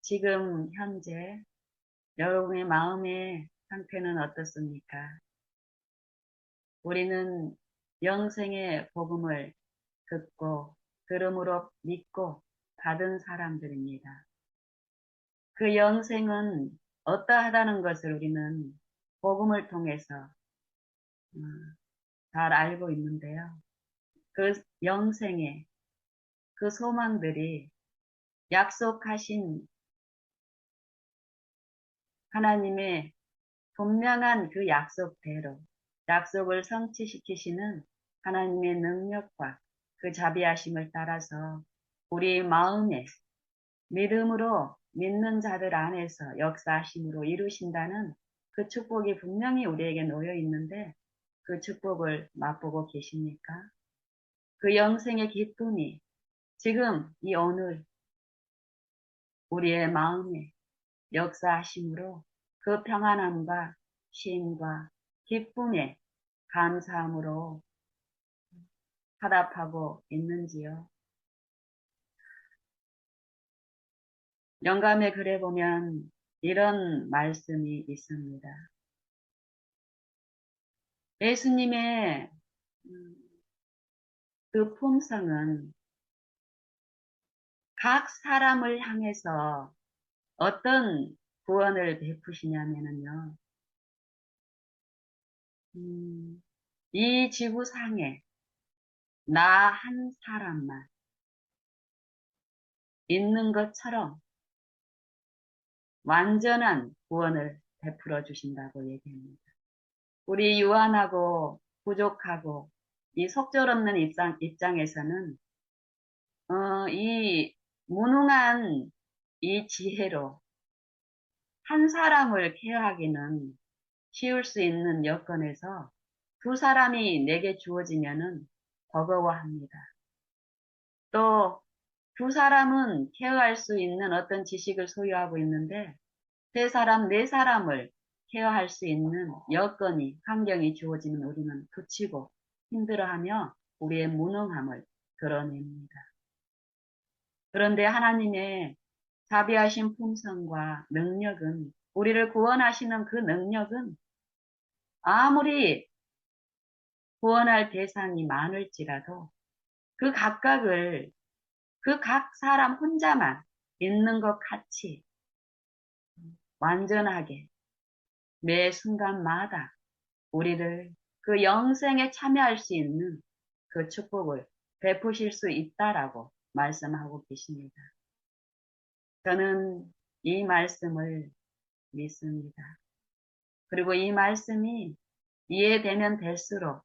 지금 현재 여러분의 마음의 상태는 어떻습니까? 우리는 영생의 복음을 듣고 들음으로 믿고 받은 사람들입니다. 그 영생은 어떠하다는 것을 우리는 복음을 통해서 잘 알고 있는데요. 그 영생의 그 소망들이 약속하신 하나님의 분명한 그 약속대로 약속을 성취시키시는 하나님의 능력과 그 자비하심을 따라서 우리 마음에 믿음으로 믿는 자들 안에서 역사하심으로 이루신다는 그 축복이 분명히 우리에게 놓여 있는데 그 축복을 맛보고 계십니까? 그 영생의 기쁨이 지금 이 오늘 우리의 마음에 역사하심으로 그 평안함과 쉼과 기쁨에 감사함으로 화답하고 있는지요. 영감의 글에 보면 이런 말씀이 있습니다. 예수님의 그 품성은 각 사람을 향해서 어떤 구원을 베푸시냐면요. 이 지구상에 나 한 사람만 있는 것처럼 완전한 구원을 베풀어 주신다고 얘기합니다. 우리 유한하고 부족하고 이 속절없는 입장에서는 이 무능한 이 지혜로 한 사람을 케어하기는 쉬울 수 있는 여건에서 두 사람이 내게 주어지면은 버거워합니다. 또 두 사람은 케어할 수 있는 어떤 지식을 소유하고 있는데 세 사람, 네 사람을 케어할 수 있는 여건이, 환경이 주어지면 우리는 그치고 힘들어하며 우리의 무능함을 드러냅니다. 그런데 하나님의 자비하신 품성과 능력은, 우리를 구원하시는 그 능력은 아무리 구원할 대상이 많을지라도 그 각각을 그 각 사람 혼자만 있는 것 같이 완전하게 매 순간마다 우리를 그 영생에 참여할 수 있는 그 축복을 베푸실 수 있다라고 말씀하고 계십니다. 저는 이 말씀을 믿습니다. 그리고 이 말씀이 이해되면 될수록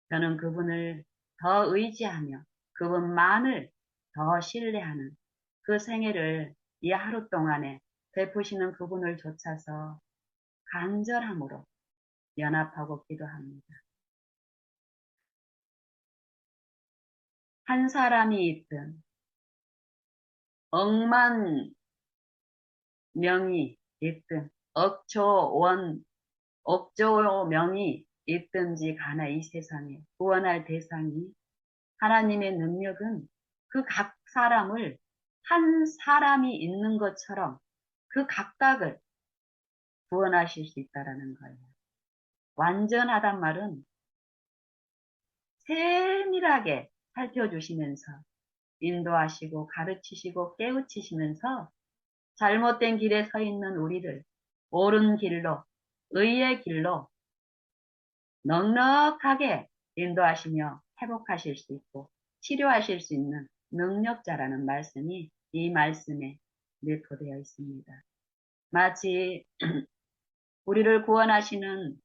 저는 그분을 더 의지하며 그분만을 더 신뢰하는 그 생애를 이 하루 동안에 베푸시는 그분을 좇아서 간절함으로 연합하고 기도합니다. 한 사람이 있든 억만 명이 있든 억조 명이 있든지 간에 이 세상에 구원할 대상이 하나님의 능력은 그 각 사람을 한 사람이 있는 것처럼 그 각각을 구원하실 수 있다라는 거예요. 완전하단 말은 세밀하게 살펴주시면서 인도하시고 가르치시고 깨우치시면서 잘못된 길에 서 있는 우리를 옳은 길로, 의의 길로 넉넉하게 인도하시며 회복하실 수 있고 치료하실 수 있는 능력자라는 말씀이 이 말씀에 내포되어 있습니다. 마치 우리를 구원하시는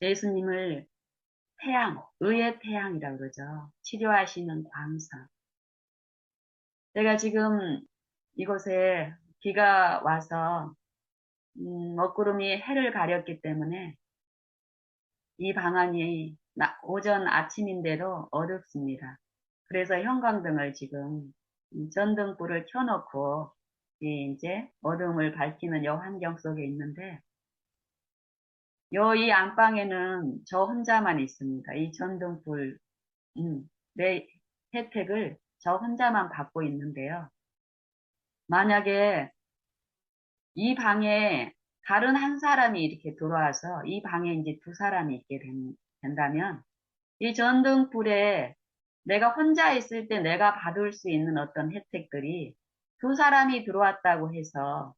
예수님을 태양, 의의 태양이라고 그러죠. 치료하시는 광선. 제가 지금 이곳에 비가 와서 먹구름이 해를 가렸기 때문에 이 방안이 오전 아침인데도 어둡습니다. 그래서 형광등을 지금 전등불을 켜놓고 이제 어둠을 밝히는 요 환경 속에 있는데 이 안방에는 저 혼자만 있습니다. 이 전등불 내 혜택을 저 혼자만 받고 있는데요. 만약에 이 방에 다른 한 사람이 이렇게 들어와서 이 방에 이제 두 사람이 있게 된다면 이 전등불에 내가 혼자 있을 때 내가 받을 수 있는 어떤 혜택들이 두 사람이 들어왔다고 해서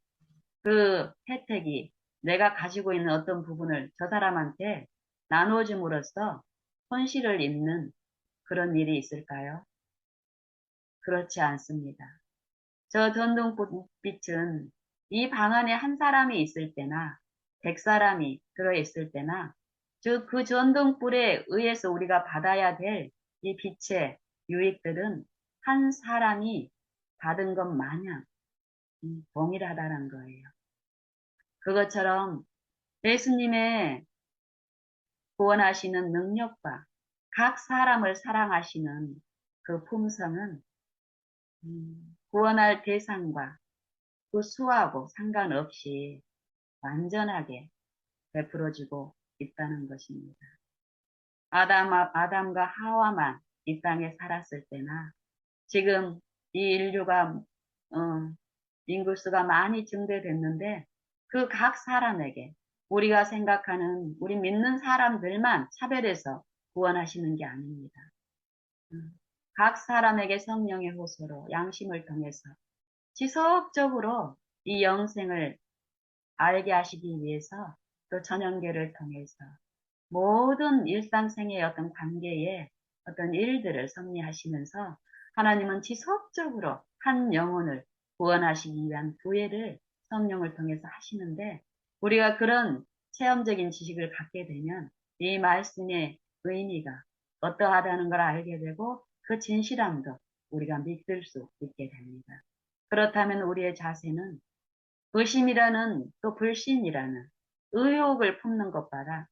그 혜택이 내가 가지고 있는 어떤 부분을 저 사람한테 나눠줌으로써 손실을 입는 그런 일이 있을까요? 그렇지 않습니다. 저 전등불빛은 이 방 안에 한 사람이 있을 때나 100사람이 들어있을 때나 즉 그 전등불에 의해서 우리가 받아야 될 이 빛의 유익들은 한 사람이 받은 것 마냥 동일하다는 거예요. 그것처럼 예수님의 구원하시는 능력과 각 사람을 사랑하시는 그 품성은 구원할 대상과 그 수하고 상관없이 완전하게 베풀어지고 있다는 것입니다. 아담과 하와만 이 땅에 살았을 때나 지금 이 인류가 인구수가 많이 증대됐는데 그 각 사람에게 우리가 생각하는 우리 믿는 사람들만 차별해서 구원하시는 게 아닙니다. 음, 각 사람에게 성령의 호소로 양심을 통해서 지속적으로 이 영생을 알게 하시기 위해서 또 전형계를 통해서 모든 일상생의 어떤 관계에 어떤 일들을 섭리하시면서 하나님은 지속적으로 한 영혼을 구원하시기 위한 구애를 성령을 통해서 하시는데 우리가 그런 체험적인 지식을 갖게 되면 이 말씀의 의미가 어떠하다는 걸 알게 되고 그 진실함도 우리가 믿을 수 있게 됩니다. 그렇다면 우리의 자세는 의심이라는 또 불신이라는 의혹을 품는 것보다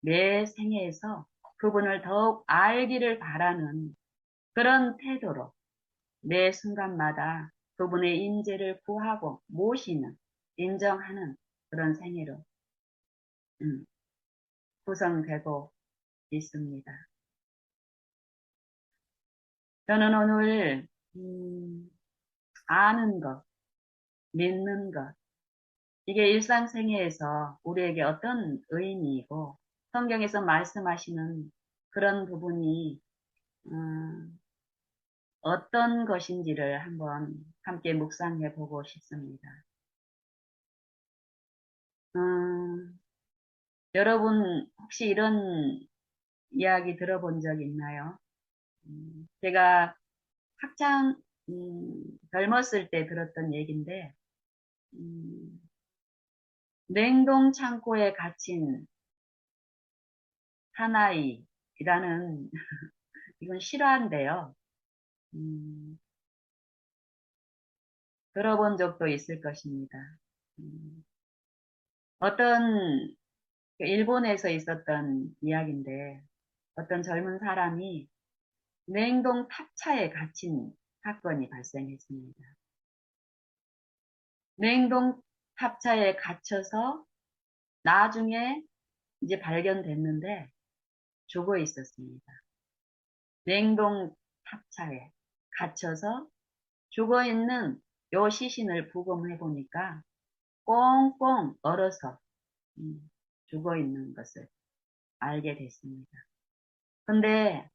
매 생애에서 그분을 더욱 알기를 바라는 그런 태도로 매 순간마다 그분의 인재를 구하고 모시는 인정하는 그런 생애로 음, 구성되고 있습니다. 저는 오늘 아는 것, 믿는 것 이게 일상생애에서 우리에게 어떤 의미이고 성경에서 말씀하시는 그런 부분이 어떤 것인지를 한번 함께 묵상해 보고 싶습니다. 음, 여러분 혹시 이런 이야기 들어본 적 있나요? 제가 학창 젊었을 때 들었던 얘기인데 음, 냉동 창고에 갇힌 사나이라는 이건 실화인데요. 음, 들어본 적도 있을 것입니다. 음, 어떤 일본에서 있었던 이야기인데 어떤 젊은 사람이 냉동 탑차에 갇힌 사건이 발생했습니다. 냉동 탑차에 갇혀서 나중에 이제 발견됐는데 죽어 있었습니다. 냉동 탑차에 갇혀서 죽어 있는 요 시신을 부검해 보니까 꽁꽁 얼어서 죽어 있는 것을 알게 됐습니다. 근데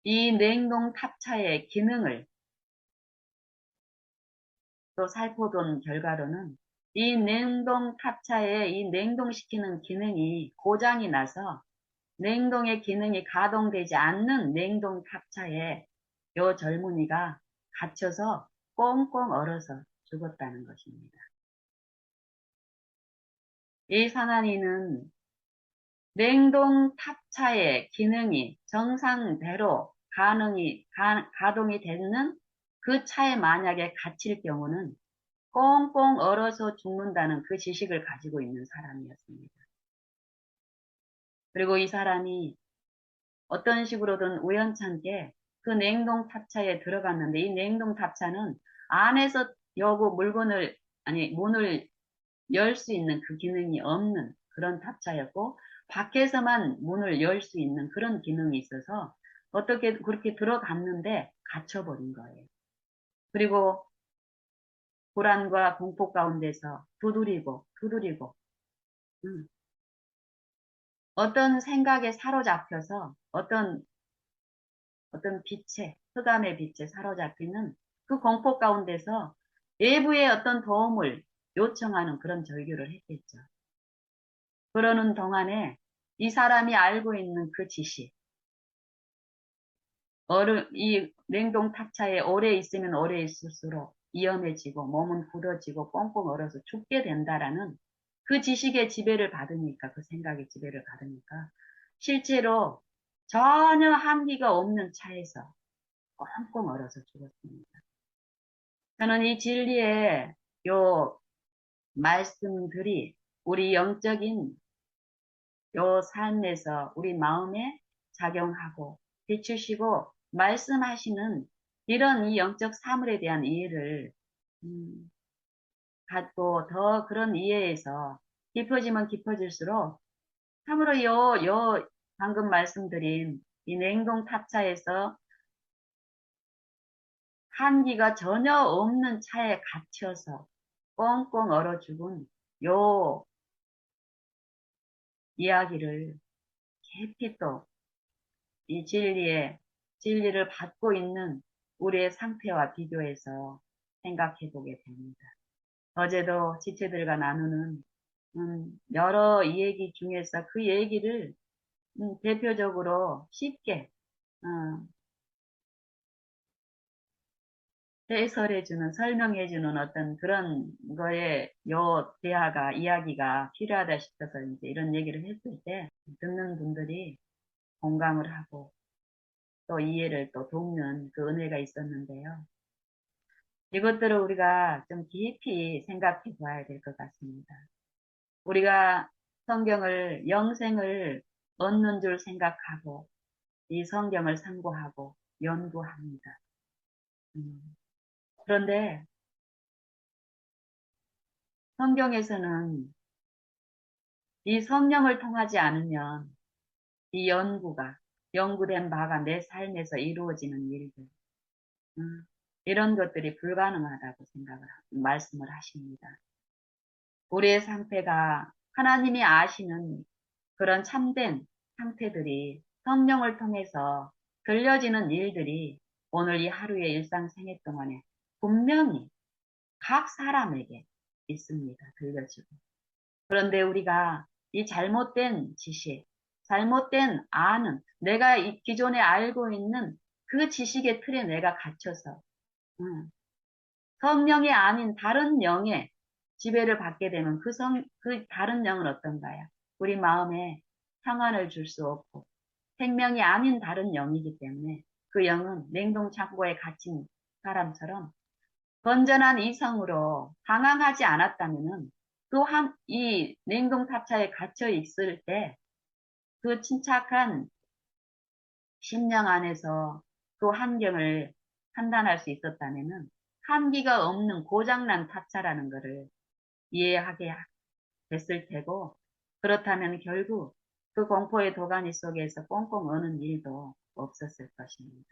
이 냉동 탑차의 기능을 또 살펴본 결과로는 이 냉동 탑차의 이 냉동시키는 기능이 고장이 나서 냉동의 기능이 가동되지 않는 냉동 탑차에 요 젊은이가 갇혀서 꽁꽁 얼어서 죽었다는 것입니다. 이 사나이는 냉동 탑차의 기능이 정상대로 가동이 되는 그 차에 만약에 갇힐 경우는 꽁꽁 얼어서 죽는다는 그 지식을 가지고 있는 사람이었습니다. 그리고 이 사람이 어떤 식으로든 우연찮게 그 냉동 탑차에 들어갔는데 이 냉동 탑차는 안에서 여고 물건을, 아니, 문을 열 수 있는 그 기능이 없는 그런 탑차였고 밖에서만 문을 열 수 있는 그런 기능이 있어서 어떻게 그렇게 들어갔는데 갇혀버린 거예요. 그리고 불안과 공포 가운데서 두드리고, 음, 어떤 생각에 사로잡혀서 어떤 빛에, 흑암의 빛에 사로잡히는 그 공포 가운데서 외부의 어떤 도움을 요청하는 그런 절규를 했겠죠. 그러는 동안에 이 사람이 알고 있는 그 지식, 이 냉동 탑차에 오래 있으면 오래 있을수록 위험해지고 몸은 굳어지고 꽁꽁 얼어서 죽게 된다라는 그 지식의 지배를 받으니까, 그 생각의 지배를 받으니까 실제로 전혀 한기가 없는 차에서 꽁꽁 얼어서 죽었습니다. 저는 이 진리의 요 말씀들이 우리 영적인 요 삶에서 우리 마음에 작용하고 비추시고 말씀하시는 이런 이 영적 사물에 대한 이해를 음, 갖고 더 그런 이해에서 깊어지면 깊어질수록 참으로 요 방금 말씀드린 이 냉동 탑차에서 한기가 전혀 없는 차에 갇혀서 꽁꽁 얼어 죽은 요 이야기를 깊이 또 이 진리를 받고 있는 우리의 상태와 비교해서 생각해 보게 됩니다. 어제도 지체들과 나누는 여러 이야기 중에서 그 얘기를 대표적으로 쉽게 어, 해설해주는, 설명해주는 어떤 그런 거에 요 대화가, 이야기가 필요하다 싶어서 이제 이런 얘기를 했을 때 듣는 분들이 공감을 하고 또 이해를 또 돕는 그 은혜가 있었는데요. 이것들을 우리가 좀 깊이 생각해 봐야 될 것 같습니다. 우리가 성경을 영생을 얻는 줄 생각하고 이 성경을 상고하고 연구합니다. 그런데 성경에서는 이 성령을 통하지 않으면 이 연구된 바가 내 삶에서 이루어지는 일들, 이런 것들이 불가능하다고 말씀을 하십니다. 우리의 상태가 하나님이 아시는 그런 참된 상태들이 성령을 통해서 들려지는 일들이 오늘 이 하루의 일상생활 동안에 분명히 각 사람에게 있습니다. 들려지고. 그런데 우리가 이 잘못된 지식, 잘못된 내가 기존에 알고 있는 그 지식의 틀에 내가 갇혀서 성령이 아닌 다른 영의 지배를 받게 되면 그 다른 영은 어떤가요? 우리 마음에 평안을 줄 수 없고 생명이 아닌 다른 영이기 때문에 그 영은 냉동 창고에 갇힌 사람처럼 건전한 이성으로 방황하지 않았다면은 또한 이 냉동 탑차에 갇혀 있을 때 그 침착한 심령 안에서 그 환경을 판단할 수 있었다면은 한기가 없는 고장난 탑차라는 것을 이해하게 됐을 테고, 그렇다면 결국 그 공포의 도가니 속에서 꽁꽁 어는 일도 없었을 것입니다.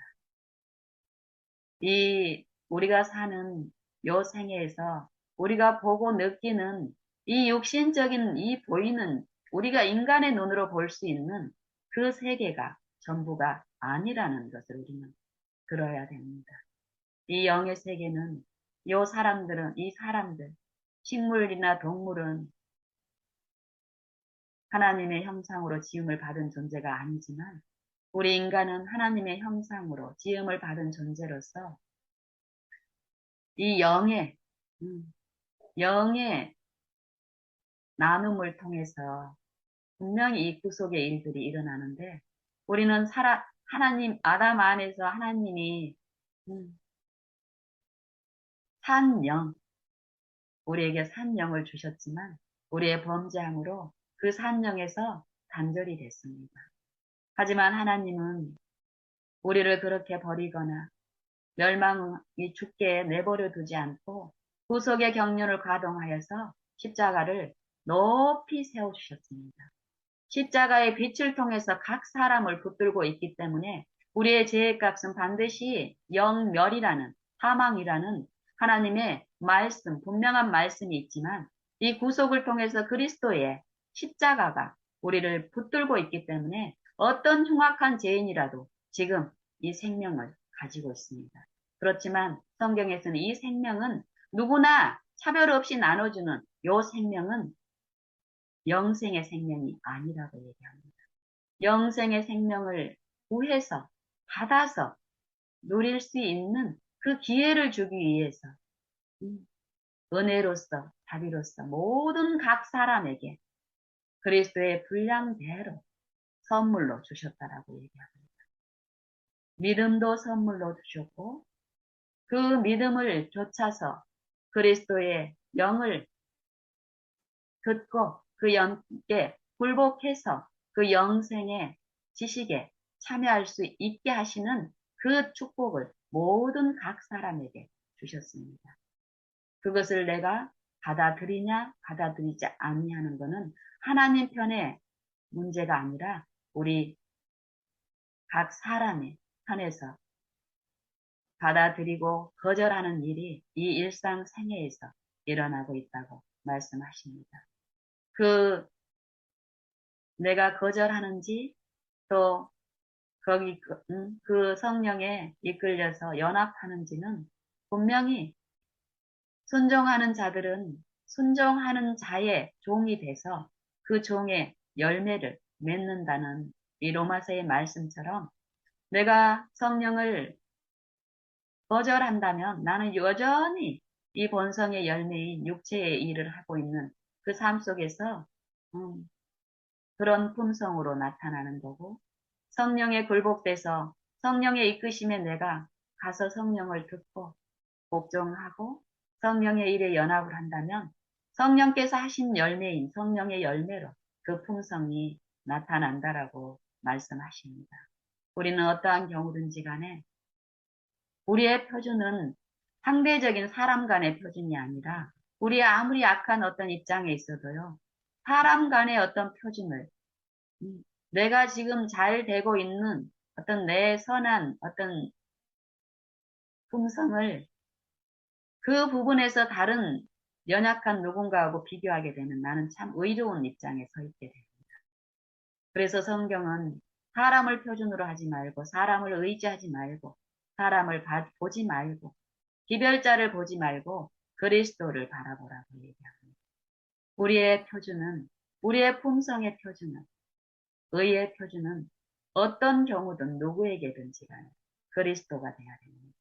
우리가 사는 요 생애에서 우리가 보고 느끼는 이 육신적인 이 보이는 우리가 인간의 눈으로 볼 수 있는 그 세계가 전부가 아니라는 것을 우리는 들어야 됩니다. 이 영의 세계는 이 사람들, 식물이나 동물은 하나님의 형상으로 지음을 받은 존재가 아니지만 우리 인간은 하나님의 형상으로 지음을 받은 존재로서 이 음, 영의 나눔을 통해서 분명히 이 구속의 일들이 일어나는데 우리는 아담 안에서 하나님이 음, 산 영, 우리에게 산 영을 주셨지만 우리의 범죄함으로 그 산 영에서 단절이 됐습니다. 하지만 하나님은 우리를 그렇게 버리거나 멸망이 죽게 내버려 두지 않고 구속의 경륜을 가동하여서 십자가를 높이 세워주셨습니다. 십자가의 빛을 통해서 각 사람을 붙들고 있기 때문에 우리의 죄의 값은 반드시 영멸이라는 사망이라는 하나님의 말씀, 분명한 말씀이 있지만 이 구속을 통해서 그리스도의 십자가가 우리를 붙들고 있기 때문에 어떤 흉악한 죄인이라도 지금 이 생명을 가지고 있습니다. 그렇지만 성경에서는 이 생명은 누구나 차별 없이 나눠주는 이 생명은 영생의 생명이 아니라고 얘기합니다. 영생의 생명을 구해서 받아서 누릴 수 있는 그 기회를 주기 위해서 은혜로서 자비로서 모든 각 사람에게 그리스도의 분량대로 선물로 주셨다라고 얘기합니다. 믿음도 선물로 주셨고 그 믿음을 좇아서 그리스도의 영을 듣고 그 영께 굴복해서 그 영생의 지식에 참여할 수 있게 하시는 그 축복을 모든 각 사람에게 주셨습니다. 그것을 내가 받아들이냐 받아들이지 아니하는 것은 하나님 편의 문제가 아니라 우리 각 사람의 편에서 받아들이고 거절하는 일이 이 일상생애에서 일어나고 있다고 말씀하십니다. 그 내가 거절하는지 또 거기 그 성령에 이끌려서 연합하는지는 분명히 순종하는 자들은 순종하는 자의 종이 돼서 그 종의 열매를 맺는다는 이 로마서의 말씀처럼 내가 성령을 거절한다면 나는 여전히 이 본성의 열매인 육체의 일을 하고 있는 그 삶 속에서 그런 품성으로 나타나는 거고 성령에 굴복돼서 성령의 이끄심에 내가 가서 성령을 듣고 복종하고 성령의 일에 연합을 한다면 성령께서 하신 열매인 성령의 열매로 그 품성이 나타난다라고 말씀하십니다. 우리는 어떠한 경우든지 간에 우리의 표준은 상대적인 사람 간의 표준이 아니라 우리 아무리 악한 어떤 입장에 있어도요. 사람 간의 어떤 표준을 내가 지금 잘 되고 있는 어떤 내 선한 어떤 품성을 그 부분에서 다른 연약한 누군가하고 비교하게 되면 나는 참 의로운 입장에 서 있게 됩니다. 그래서 성경은 사람을 표준으로 하지 말고 사람을 의지하지 말고 사람을 보지 말고 기별자를 보지 말고 그리스도를 바라보라고 얘기합니다. 우리의 표준은 우리의 품성의 표준은 의의 표준은 어떤 경우든 누구에게든지 간에 그리스도가 되어야 됩니다.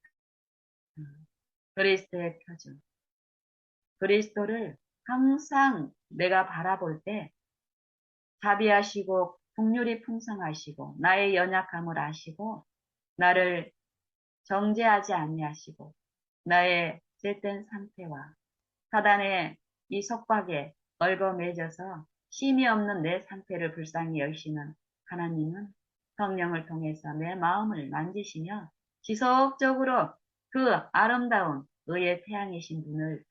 그리스도의 표준. 그리스도를 항상 내가 바라볼 때 자비하시고 긍휼이 풍성하시고 나의 연약함을 아시고 나를 정죄하지 아니하시고 나의 쨘된 상태와 사단의 이 속박에 얽어매져서 쉼이 없는 내 상태를 불쌍히 여시는 하나님은 성령을 통해서 내 마음을 만지시며 지속적으로 그 아름다운 의의 태양이신 분을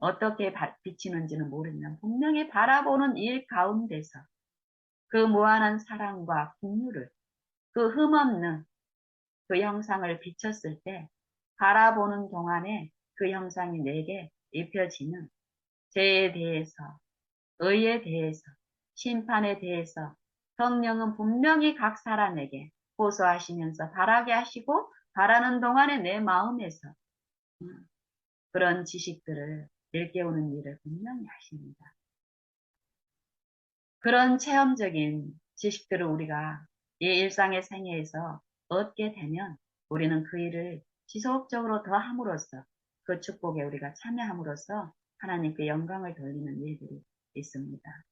어떻게 비치는지는 모르지만 분명히 바라보는 일 가운데서 그 무한한 사랑과 긍휼을 그 흠없는 그 형상을 비췄을 때 바라보는 동안에 그 형상이 내게 입혀지는 죄에 대해서 의에 대해서 심판에 대해서 성령은 분명히 각 사람에게 호소하시면서 바라게 하시고 바라는 동안에 내 마음에서 그런 지식들을 일깨우는 일을 분명히 하십니다. 그런 체험적인 지식들을 우리가 이 일상의 생애에서 얻게 되면 우리는 그 일을 지속적으로 더 함으로써 그 축복에 우리가 참여함으로써 하나님께 영광을 돌리는 일들이 있습니다.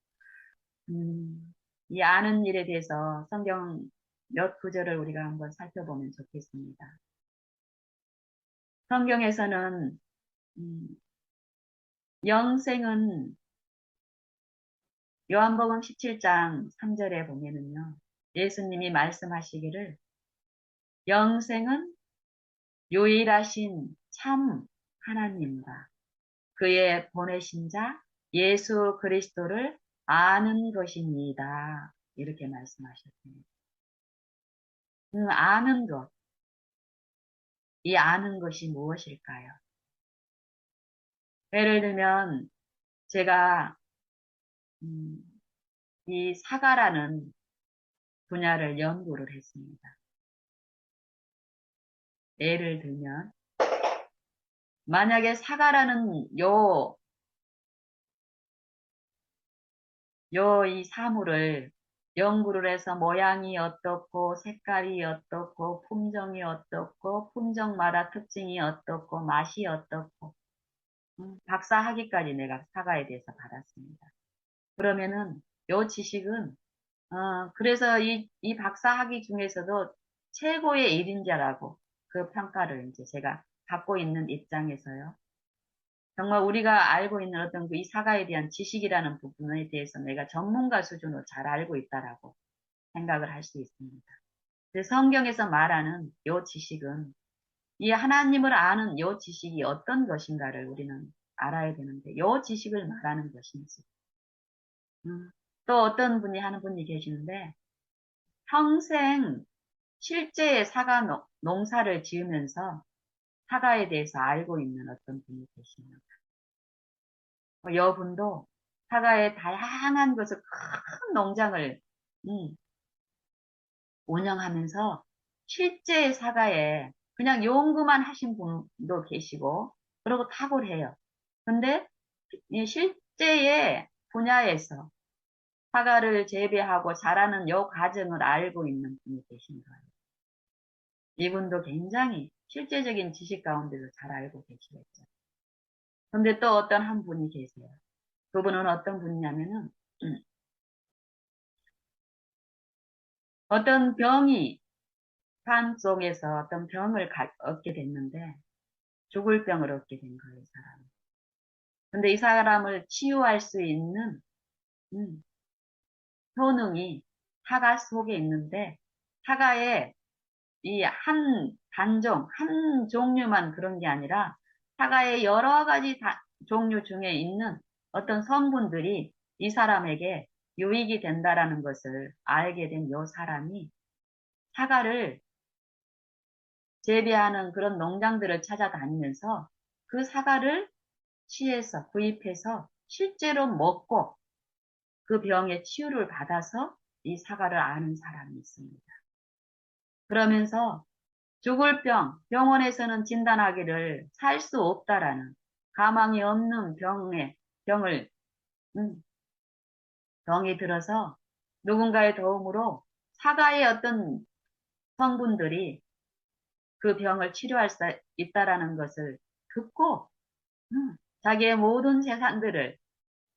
이 아는 일에 대해서 성경 몇 구절을 우리가 한번 살펴보면 좋겠습니다. 성경에서는 영생은 요한복음 17장 3절에 보면은요. 예수님이 말씀하시기를 영생은 유일하신 참 하나님과 그의 보내신 자 예수 그리스도를 아는 것입니다. 이렇게 말씀하셨습니다. 아는 것, 이 아는 것이 무엇일까요? 예를 들면 제가 음, 이 사과라는 분야를 연구를 했습니다. 예를 들면 만약에 사과라는 이 사물을 연구를 해서 모양이 어떻고 색깔이 어떻고 품종이 어떻고 품종마다 특징이 어떻고 맛이 어떻고 박사 학위까지 내가 사과에 대해서 받았습니다. 그러면은 요 지식은 그래서 이 박사 학위 중에서도 최고의 일인자라고 그 평가를 이제 제가 받고 있는 입장에서요. 정말 우리가 알고 있는 어떤 그 이 사과에 대한 지식이라는 부분에 대해서 내가 전문가 수준으로 잘 알고 있다라고 생각을 할 수 있습니다. 그래서 성경에서 말하는 요 지식은 이 하나님을 아는 요 지식이 어떤 것인가를 우리는 알아야 되는데 요 지식을 말하는 것인지 또 어떤 분이 하는 분이 계시는데 평생 실제 사과 농사를 지으면서 사과에 대해서 알고 있는 어떤 분이 계십니다. 여분도 사과의 다양한 것을 큰 농장을 음, 운영하면서 실제 사과에 그냥 연구만 하신 분도 계시고 그러고 탁월해요. 근데 이 실제의 분야에서 사과를 재배하고 자라는 요 과정을 알고 있는 분이 계신 거예요. 이분도 굉장히 실제적인 지식 가운데서 잘 알고 계시겠죠. 근데 또 어떤 한 분이 계세요. 그분은 어떤 분이냐면은 어떤 병이 삶 속에서 어떤 병을 얻게 됐는데 죽을 병을 얻게 된 거예요, 사람. 근데 이 사람을 치유할 수 있는 음, 효능이 사과 속에 있는데 사과의 이 한 단종, 한 종류만 그런 게 아니라 사과의 여러 가지 종류 중에 있는 어떤 성분들이 이 사람에게 유익이 된다라는 것을 알게 된 이 사람이 사과를 재배하는 그런 농장들을 찾아다니면서 그 사과를 취해서 구입해서 실제로 먹고 그 병의 치유를 받아서 이 사과를 아는 사람이 있습니다. 그러면서 죽을 병원에서는 진단하기를 살 수 없다라는 가망이 없는 병을, 음, 병이 들어서 누군가의 도움으로 사과의 어떤 성분들이 그 병을 치료할 수 있다라는 것을 듣고, 자기의 모든 재산들을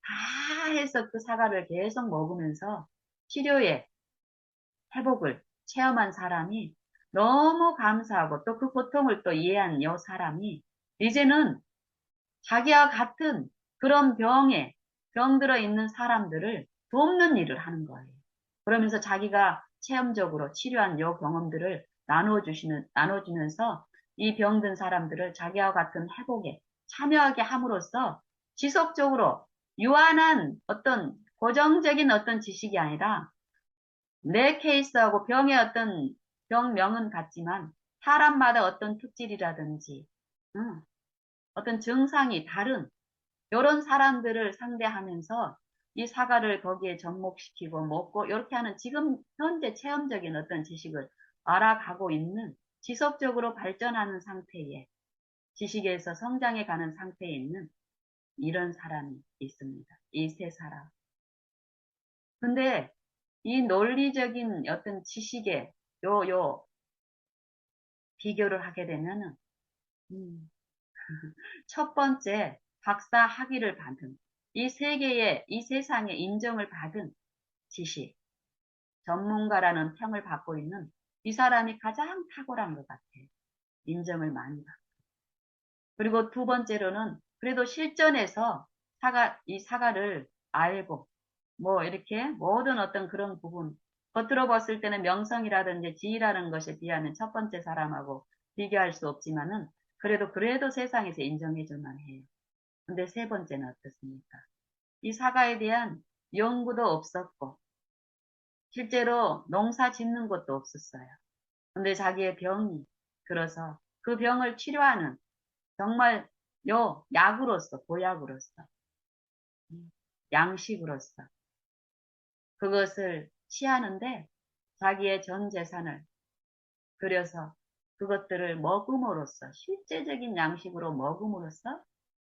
다 해서 그 사과를 계속 먹으면서 치료의 회복을 체험한 사람이 너무 감사하고 또 그 고통을 또 이해한 요 사람이 이제는 자기와 같은 그런 병들어 있는 사람들을 돕는 일을 하는 거예요. 그러면서 자기가 체험적으로 치료한 요 경험들을 나눠주면서 이 병든 사람들을 자기와 같은 회복에 참여하게 함으로써 지속적으로 유한한 어떤 고정적인 어떤 지식이 아니라 내 케이스하고 병의 어떤 병명은 같지만 사람마다 어떤 특질이라든지 어떤 증상이 다른 이런 사람들을 상대하면서 이 사과를 거기에 접목시키고 먹고 이렇게 하는 지금 현재 체험적인 어떤 지식을 알아가고 있는 지속적으로 발전하는 상태에 지식에서 성장해 가는 상태에 있는 이런 사람이 있습니다. 이 세 사람. 근데 이 논리적인 어떤 지식에 요 비교를 하게 되면은 음, 첫 번째 박사 학위를 받은 이 세계의 이 세상에 인정을 받은 지식 전문가라는 평을 받고 있는 이 사람이 가장 탁월한 것 같아요. 인정을 많이 받고. 그리고 두 번째로는 그래도 실전에서 이 사과를 알고 뭐 이렇게 모든 어떤 그런 부분 겉으로 봤을 때는 명성이라든지 지위라는 것에 비하면 첫 번째 사람하고 비교할 수 없지만은 그래도 세상에서 인정해 줄 만해요. 근데 세 번째는 어떻습니까? 이 사과에 대한 연구도 없었고 실제로 농사 짓는 것도 없었어요. 근데 자기의 병이 들어서 그 병을 치료하는 정말 요 약으로서, 보약으로서, 양식으로서 그것을 취하는데 자기의 전 재산을 들여서 그것들을 먹음으로써, 실제적인 양식으로 먹음으로써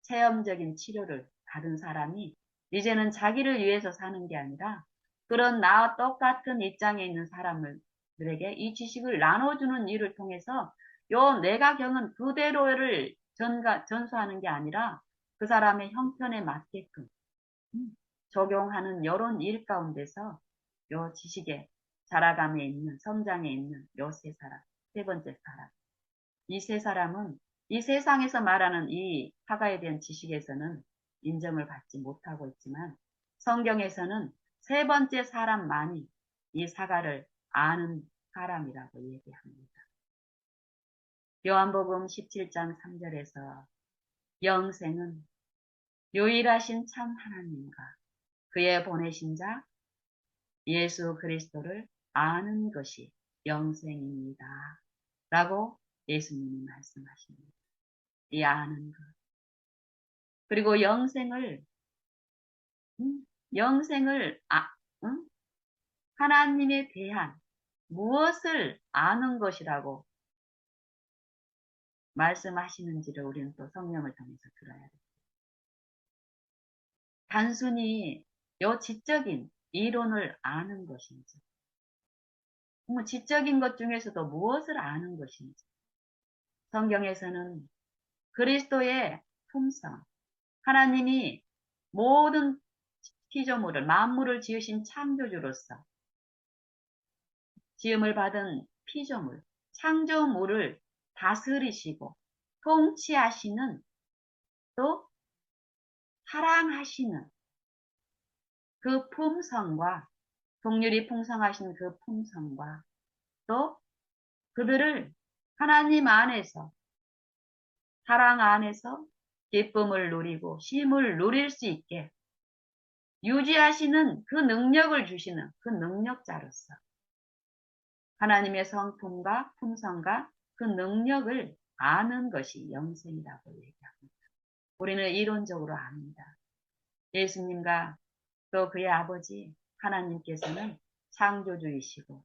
체험적인 치료를 받은 사람이 이제는 자기를 위해서 사는 게 아니라 그런 나와 똑같은 입장에 있는 사람들에게 이 지식을 나눠주는 일을 통해서 요 내가 겪은 그대로를 전수하는 게 아니라 그 사람의 형편에 맞게끔 적용하는 이런 일 가운데서 요 지식의 자라감에 있는, 성장에 있는 요 세 사람, 세 번째 사람. 이 세 사람은 이 세상에서 말하는 이 사과에 대한 지식에서는 인정을 받지 못하고 있지만 성경에서는 세 번째 사람만이 이 사과를 아는 사람이라고 얘기합니다. 요한복음 17장 3절에서 영생은 유일하신 참 하나님과 그의 보내신 자 예수 그리스도를 아는 것이 영생입니다. 라고 예수님이 말씀하십니다. 이 아는 것. 그리고 영생을, 응? 하나님에 대한 무엇을 아는 것이라고 말씀하시는지를 우리는 또 성령을 통해서 들어야 돼요. 단순히 요 지적인 이론을 아는 것인지, 지적인 것 중에서도 무엇을 아는 것인지, 성경에서는 그리스도의 품성, 하나님이 모든 피조물을, 만물을 지으신 창조주로서 지음을 받은 피조물, 창조물을 다스리시고 통치하시는 또 사랑하시는 그 품성과 동률이 풍성하신 그 품성과 또 그들을 하나님 안에서 사랑 안에서 기쁨을 누리고 쉼을 누릴 수 있게 유지하시는 그 능력을 주시는 그 능력자로서 하나님의 성품과 품성과 그 능력을 아는 것이 영생이라고 얘기합니다. 우리는 이론적으로 압니다. 예수님과 또 그의 아버지 하나님께서는 창조주이시고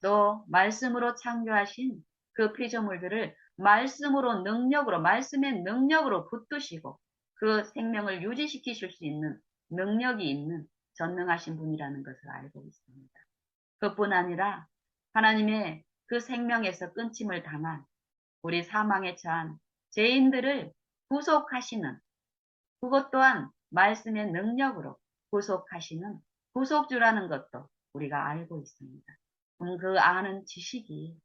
또 말씀으로 창조하신 그 피조물들을 말씀으로 능력으로 말씀의 능력으로 붙드시고 그 생명을 유지시키실 수 있는 능력이 있는 전능하신 분이라는 것을 알고 있습니다. 그뿐 아니라 하나님의 그 생명에서 끊임을 당한 우리 사망에 처한 죄인들을 구속하시는 그것 또한 말씀의 능력으로 구속하시는 구속주라는 것도 우리가 알고 있습니다. 그 아는 지식이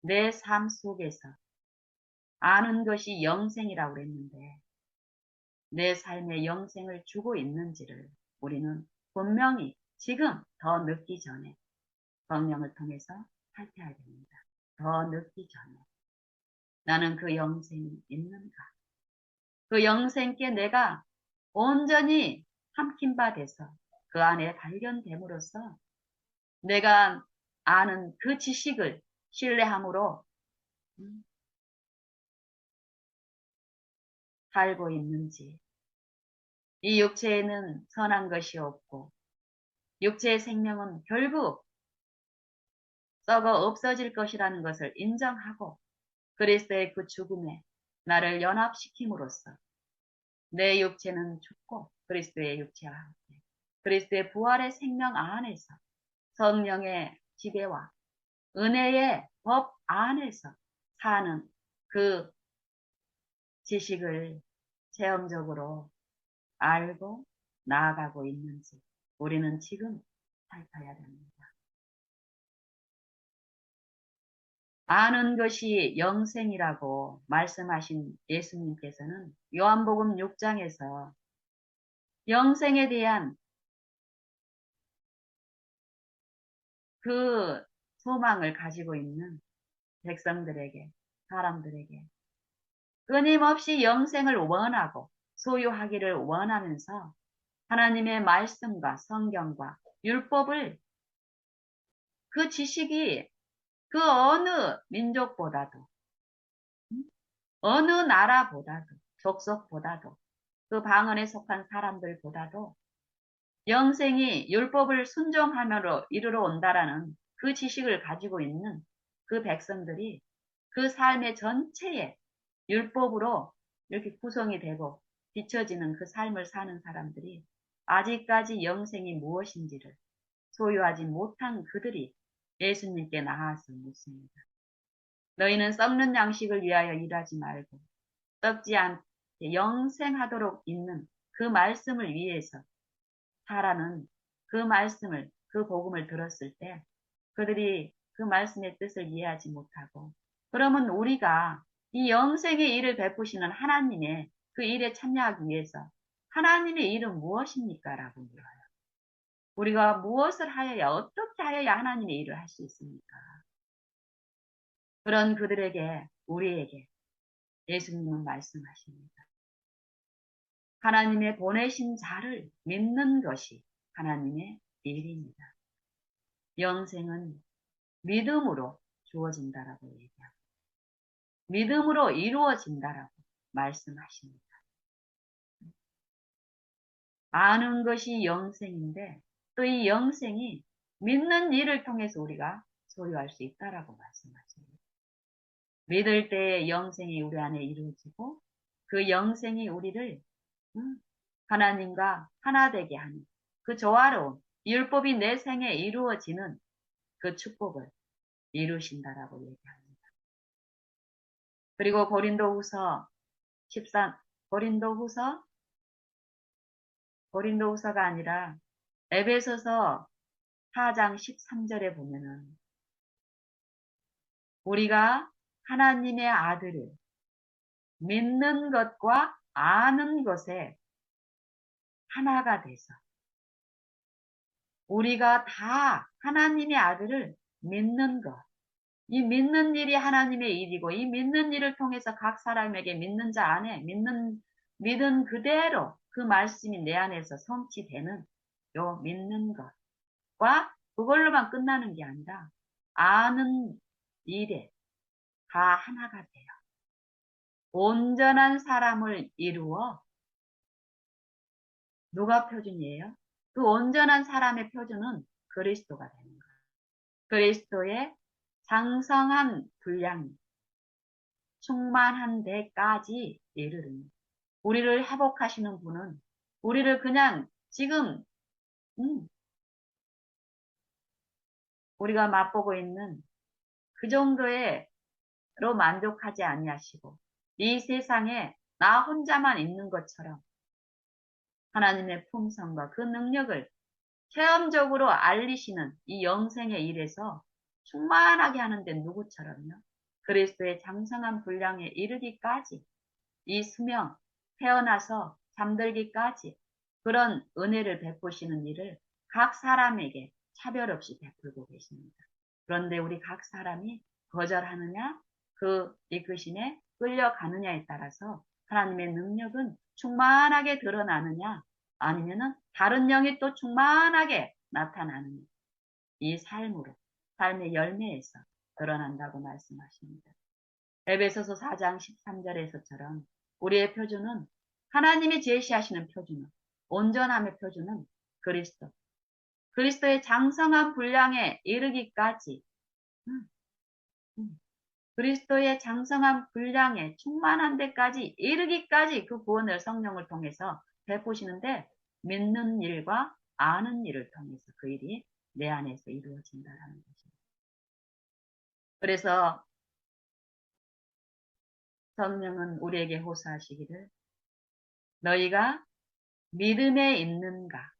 내 삶 속에서 아는 것이 영생이라고 그랬는데 내 삶에 영생을 주고 있는지를 우리는 분명히 지금 더 늦기 전에 성령을 통해서 살펴야 됩니다. 더 늦기 전에 나는 그 영생이 있는가? 그 영생께 내가 온전히 삼킨 바 돼서 그 안에 발견됨으로써 내가 아는 그 지식을 신뢰함으로 살고 있는지 이 육체에는 선한 것이 없고 육체의 생명은 결국 썩어 없어질 것이라는 것을 인정하고 그리스도의 그 죽음에 나를 연합시킴으로써 내 육체는 죽고 그리스도의 육체와 함께 그리스도의 부활의 생명 안에서 성령의 지배와 은혜의 법 안에서 사는 그 지식을 체험적으로 알고 나아가고 있는지 우리는 지금 살펴야 됩니다. 아는 것이 영생이라고 말씀하신 예수님께서는 요한복음 6장에서 영생에 대한 그 소망을 가지고 있는 백성들에게, 사람들에게 끊임없이 영생을 원하고 소유하기를 원하면서 하나님의 말씀과 성경과 율법을 그 지식이 그 어느 민족보다도 음? 어느 나라보다도, 족속보다도, 그 방언에 속한 사람들보다도 영생이 율법을 순종하며 이르러 온다라는 그 지식을 가지고 있는 그 백성들이 그 삶의 전체에 율법으로 이렇게 구성이 되고 비춰지는 그 삶을 사는 사람들이 아직까지 영생이 무엇인지를 소유하지 못한 그들이 예수님께 나아서 묻습니다. 너희는 썩는 양식을 위하여 일하지 말고 썩지 않게 영생하도록 있는 그 말씀을 위해서 하라는 그 말씀을, 그 복음을 들었을 때 그들이 그 말씀의 뜻을 이해하지 못하고 그러면 우리가 이 영생의 일을 베푸시는 하나님의 그 일에 참여하기 위해서 하나님의 일은 무엇입니까? 라고 물어요. 우리가 무엇을 하여야, 어떻게 하여야 하나님의 일을 할 수 있습니까? 그런 그들에게, 우리에게 예수님은 말씀하십니다. 하나님의 보내신 자를 믿는 것이 하나님의 일입니다. 영생은 믿음으로 주어진다라고 얘기하고 믿음으로 이루어진다라고 말씀하십니다. 아는 것이 영생인데 또 이 영생이 믿는 일을 통해서 우리가 소유할 수 있다라고 말씀하십니다. 믿을 때에 영생이 우리 안에 이루어지고 그 영생이 우리를 하나님과 하나 되게 하는 그 조화로운 율법이 내 생에 이루어지는 그 축복을 이루신다라고 얘기합니다. 그리고 고린도후서 14 고린도후서가 아니라 에베소서 4장 13절에 보면은 우리가 하나님의 아들을 믿는 것과 아는 것에 하나가 돼서 우리가 다 하나님의 아들을 믿는 것. 이 믿는 일이 하나님의 일이고 이 믿는 일을 통해서 각 사람에게 믿는 자 안에 믿은 그대로 그 말씀이 내 안에서 성취되는 요 믿는 것과 그걸로만 끝나는 게 아니라 아는 일에 다 하나가 돼요. 온전한 사람을 이루어 누가 표준이에요? 그 온전한 사람의 표준은 그리스도가 되는 거예요. 그리스도의 장성한 분량이 충만한 데까지 이르르니 우리를 회복하시는 분은 우리를 그냥 지금 우리가 맛보고 있는 그 정도로 만족하지 아니하시고 이 세상에 나 혼자만 있는 것처럼 하나님의 품성과 그 능력을 체험적으로 알리시는 이 영생의 일에서 충만하게 하는데 누구처럼요? 그리스도의 장성한 분량에 이르기까지 이 수명, 태어나서 잠들기까지 그런 은혜를 베푸시는 일을 각 사람에게 차별 없이 베풀고 계십니다. 그런데 우리 각 사람이 거절하느냐, 그 이끄심에 끌려가느냐에 따라서 하나님의 능력은 충만하게 드러나느냐, 아니면은 다른 영이 또 충만하게 나타나느냐, 이 삶으로, 삶의 열매에서 드러난다고 말씀하십니다. 에베소서 4장 13절에서처럼 우리의 표준은 하나님이 제시하시는 표준은 온전함의 표준은 그리스도의 장성한 분량에 이르기까지 그리스도의 장성한 분량에 충만한 데까지 이르기까지 그 구원을 성령을 통해서 베푸시는데 믿는 일과 아는 일을 통해서 그 일이 내 안에서 이루어진다는 것입니다. 그래서 성령은 우리에게 호소하시기를 너희가 믿음에 있는가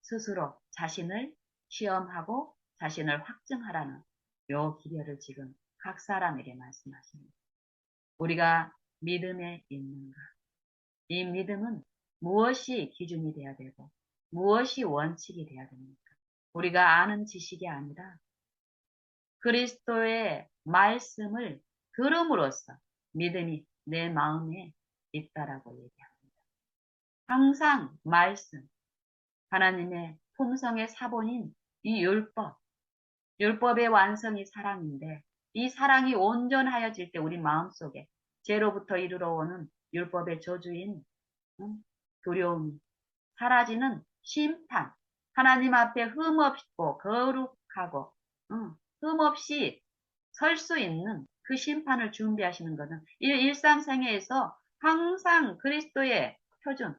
스스로 자신을 시험하고 자신을 확증하라는 요 기별을 지금 각 사람에게 말씀하십니다. 우리가 믿음에 있는가? 이 믿음은 무엇이 기준이 돼야 되고 무엇이 원칙이 돼야 됩니까? 우리가 아는 지식이 아니라 그리스도의 말씀을 들음으로써 믿음이 내 마음에 있다라고 얘기합니다. 항상 말씀, 하나님의 품성의 사본인 이 율법의 완성이 사랑인데 이 사랑이 온전하여질 때 우리 마음속에 죄로부터 이르러 오는 율법의 저주인 두려움이 사라지는 심판, 하나님 앞에 흠없고 거룩하고 흠없이 설 수 있는 그 심판을 준비하시는 것은 이 일상생애에서 항상 그리스도의 표준,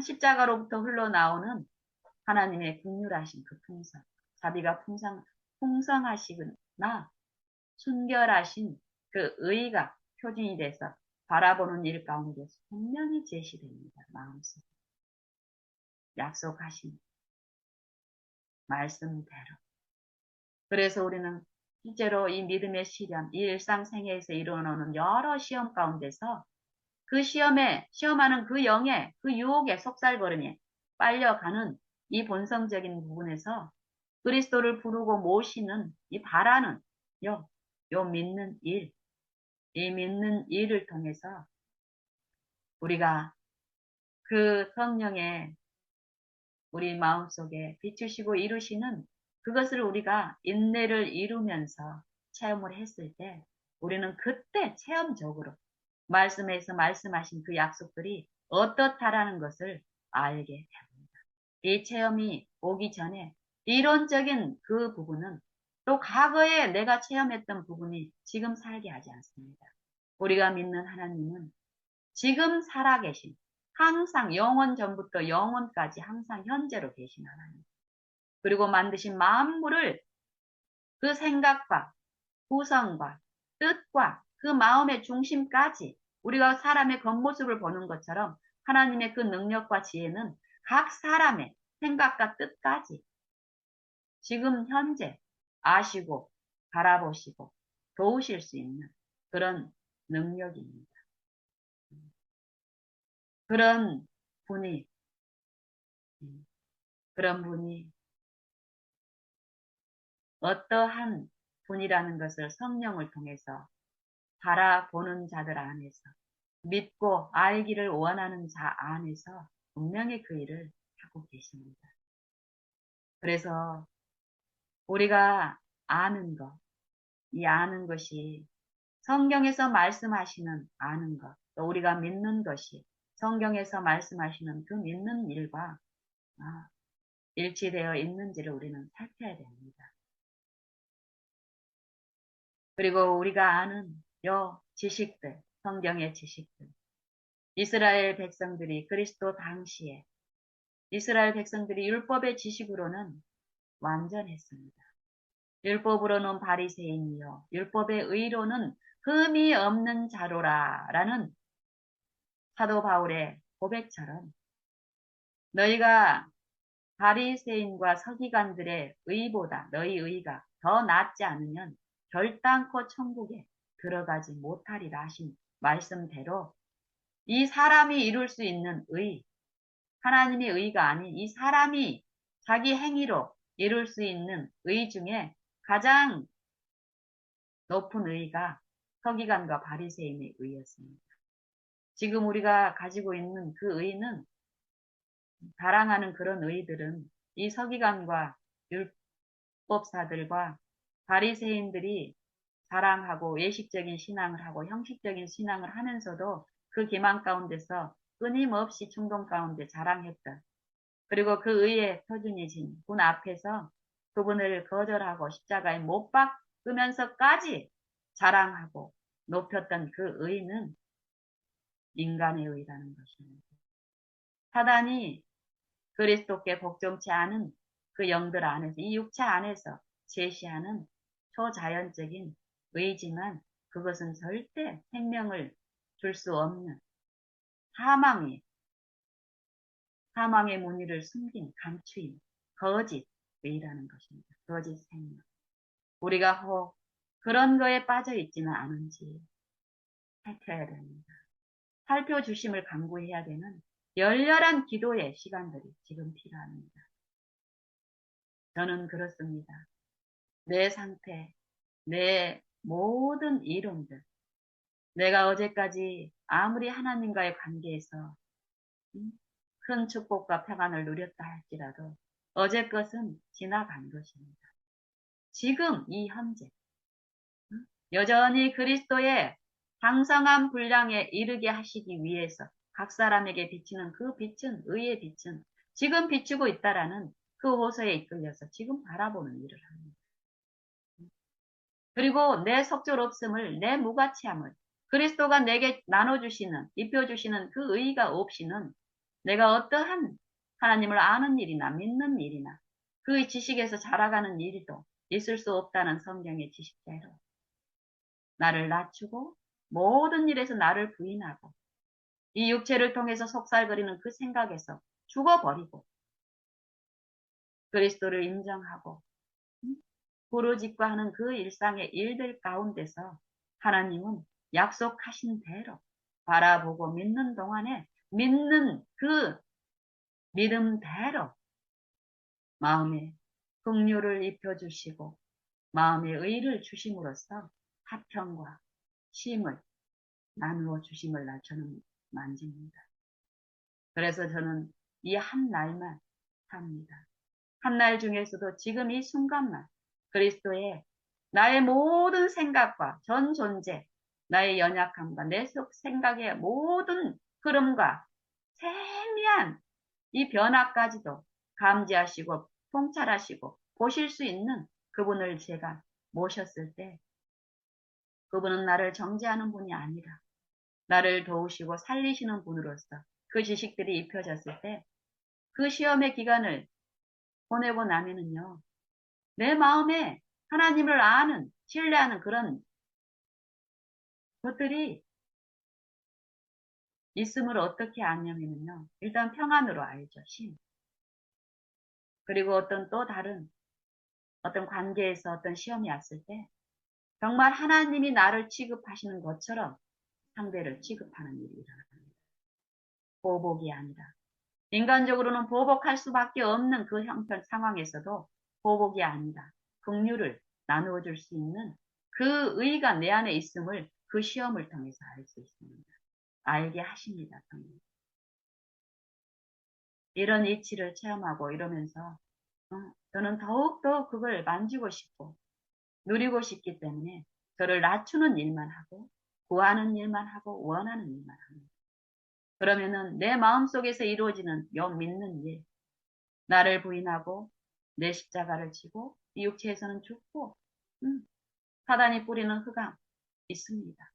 십자가로부터 흘러나오는 하나님의 긍휼하신 그 풍성, 자비가 풍성하시구나 순결하신 그 의가 표준이 돼서 바라보는 일 가운데서 분명히 제시됩니다. 마음속에 약속하신 말씀대로. 그래서 우리는 실제로 이 믿음의 시련, 이 일상생애에서 일어나는 여러 시험 가운데서 그 시험하는 그 영에, 그 유혹에 속살거림에 빨려가는 이 본성적인 부분에서 그리스도를 부르고 모시는 이 바라는 요 믿는 일, 이 믿는 일을 통해서 우리가 그 성령의 우리 마음속에 비추시고 이루시는 그것을 우리가 인내를 이루면서 체험을 했을 때 우리는 그때 체험적으로 말씀에서 말씀하신 그 약속들이 어떻다라는 것을 알게 됩니다. 이 체험이 오기 전에 이론적인 그 부분은 또 과거에 내가 체험했던 부분이 지금 살게 하지 않습니다. 우리가 믿는 하나님은 지금 살아계신 항상 영원 전부터 영원까지 항상 현재로 계신 하나님. 그리고 만드신 만물을 그 생각과 구성과 뜻과 그 마음의 중심까지 우리가 사람의 겉모습을 보는 것처럼 하나님의 그 능력과 지혜는 각 사람의 생각과 뜻까지 지금 현재 아시고 바라보시고 도우실 수 있는 그런 능력입니다. 그런 분이 그런 분이 어떠한 분이라는 것을 성령을 통해서 바라보는 자들 안에서 믿고 알기를 원하는 자 안에서 분명히 그 일을 하고 계십니다. 그래서 우리가 아는 것, 이 아는 것이 성경에서 말씀하시는 아는 것, 또 우리가 믿는 것이 성경에서 말씀하시는 그 믿는 일과 일치되어 있는지를 우리는 살펴야 됩니다. 그리고 우리가 아는 요 지식들, 성경의 지식들, 이스라엘 백성들이 그리스도 당시에 이스라엘 백성들이 율법의 지식으로는 완전했습니다. 율법으로는 바리새인이요 율법의 의로는 흠이 없는 자로라 라는 사도 바울의 고백처럼 너희가 바리새인과 서기관들의 의보다 너희 의가 더 낫지 않으면 결단코 천국에 들어가지 못하리라 하신 말씀대로 이 사람이 이룰 수 있는 의, 하나님의 의가 아닌 이 사람이 자기 행위로 이룰 수 있는 의 중에 가장 높은 의가 서기관과 바리새인의 의였습니다. 지금 우리가 가지고 있는 그 의는 자랑하는 그런 의들은 이 서기관과 율법사들과 바리새인들이 자랑하고 예식적인 신앙을 하고 형식적인 신앙을 하면서도 그 기만 가운데서 끊임없이 충동 가운데 자랑했던 그리고 그 의의 표준이신 분 앞에서 그분을 거절하고 십자가에 못 박으면서까지 자랑하고 높였던 그 의는 인간의 의라는 것입니다. 사단이 그리스도께 복종치 않은 그 영들 안에서 이 육체 안에서 제시하는 초자연적인 의지만 그것은 절대 생명을 줄 수 없는 사망의 무늬를 숨긴 감추인 거짓 의라는 것입니다. 거짓 생명. 우리가 혹 그런 거에 빠져 있지는 않은지 살펴야 됩니다. 살펴주심을 간구해야 되는 열렬한 기도의 시간들이 지금 필요합니다. 저는 그렇습니다. 내 상태, 내 모든 이론들, 내가 어제까지 아무리 하나님과의 관계에서 큰 축복과 평안을 누렸다 할지라도 어제 것은 지나간 것입니다. 지금 이 현재 여전히 그리스도의 장성한 분량에 이르게 하시기 위해서 각 사람에게 비치는 그 빛은, 의의 빛은 지금 비추고 있다라는 그 호소에 이끌려서 지금 바라보는 일을 합니다. 그리고 내 속절없음을, 내 무가치함을 그리스도가 내게 나눠주시는, 입혀주시는 그 의의가 없이는 내가 어떠한 하나님을 아는 일이나 믿는 일이나 그 지식에서 자라가는 일도 있을 수 없다는 성경의 지식대로 나를 낮추고 모든 일에서 나를 부인하고 이 육체를 통해서 속살거리는 그 생각에서 죽어버리고 그리스도를 인정하고 부르짖고 하는 그 일상의 일들 가운데서 하나님은 약속하신 대로 바라보고 믿는 동안에 믿는 그 믿음대로 마음에 긍휼을 입혀주시고 마음의 의를 주심으로써 화평과 쉼을 나누어 주심을 저는 만집니다. 그래서 저는 이 한 날만 삽니다. 한 날 중에서도 지금 이 순간만 그리스도의 나의 모든 생각과 전 존재, 나의 연약함과 내 속 생각의 모든 흐름과 세미한 이 변화까지도 감지하시고 통찰하시고 보실 수 있는 그분을 제가 모셨을 때 그분은 나를 정죄하는 분이 아니라 나를 도우시고 살리시는 분으로서 그 지식들이 입혀졌을 때 그 시험의 기간을 보내고 나면은요, 내 마음에 하나님을 아는, 신뢰하는 그런 것들이 있음을 어떻게 아냐면요, 일단 평안으로 알죠, 심. 그리고 어떤 또 다른 어떤 관계에서 어떤 시험이 왔을 때 정말 하나님이 나를 취급하시는 것처럼 상대를 취급하는 일이 일어납니다. 보복이 아니라. 인간적으로는 보복할 수밖에 없는 그 형편 상황에서도 보복이 아니라 긍휼을 나누어 줄 수 있는 그 의가 내 안에 있음을 그 시험을 통해서 알 수 있습니다. 알게 하십니다. 성령. 이런 이치를 체험하고 이러면서 저는 더욱더 그걸 만지고 싶고 누리고 싶기 때문에 저를 낮추는 일만 하고 구하는 일만 하고 원하는 일만 합니다. 그러면은 내 마음속에서 이루어지는 믿는 일, 나를 부인하고 내 십자가를 지고 이 육체에서는 죽고 사단이 뿌리는 흑암 있습니다.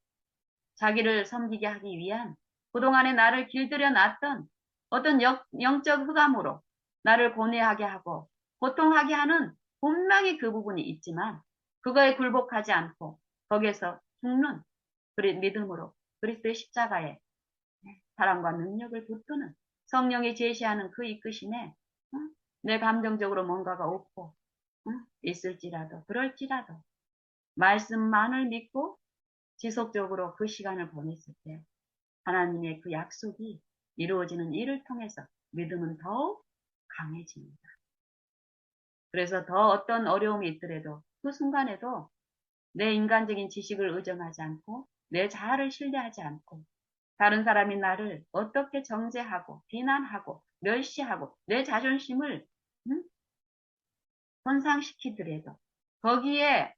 자기를 섬기게 하기 위한 그동안에 나를 길들여 놨던 어떤 영적 흑암으로 나를 고뇌하게 하고 고통하게 하는 분명히 그 부분이 있지만 그거에 굴복하지 않고 거기에서 죽는 믿음으로 그리스도의 십자가에 사랑과 능력을 붙드는 성령이 제시하는 그 이끄심에 내 감정적으로 뭔가가 없고 있을지라도 그럴지라도 말씀만을 믿고 지속적으로 그 시간을 보냈을 때 하나님의 그 약속이 이루어지는 일을 통해서 믿음은 더욱 강해집니다. 그래서 더 어떤 어려움이 있더라도 그 순간에도 내 인간적인 지식을 의존하지 않고 내 자아를 신뢰하지 않고 다른 사람이 나를 어떻게 정죄하고 비난하고 멸시하고 내 자존심을 손상시키더라도 거기에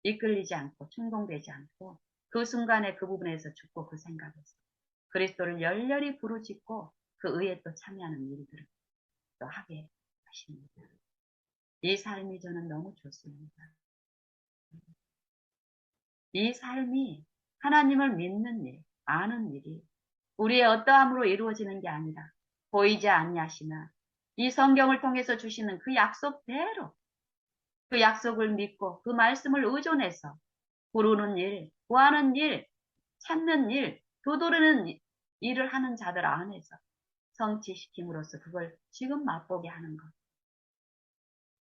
이끌리지 않고 충동되지 않고 그 순간에 그 부분에서 죽고 그 생각에서 그리스도를 열렬히 부르짖고 그 의에 또 참여하는 일들을 또 하게 하십니다. 이 삶이 저는 너무 좋습니다. 이 삶이 하나님을 믿는 일, 아는 일이 우리의 어떠함으로 이루어지는 게 아니라 보이지 아니하시나 이 성경을 통해서 주시는 그 약속대로 그 약속을 믿고 그 말씀을 의존해서 부르는 일, 구하는 일, 찾는 일, 두드리는 일을 하는 자들 안에서 성취시킴으로써 그걸 지금 맛보게 하는 것.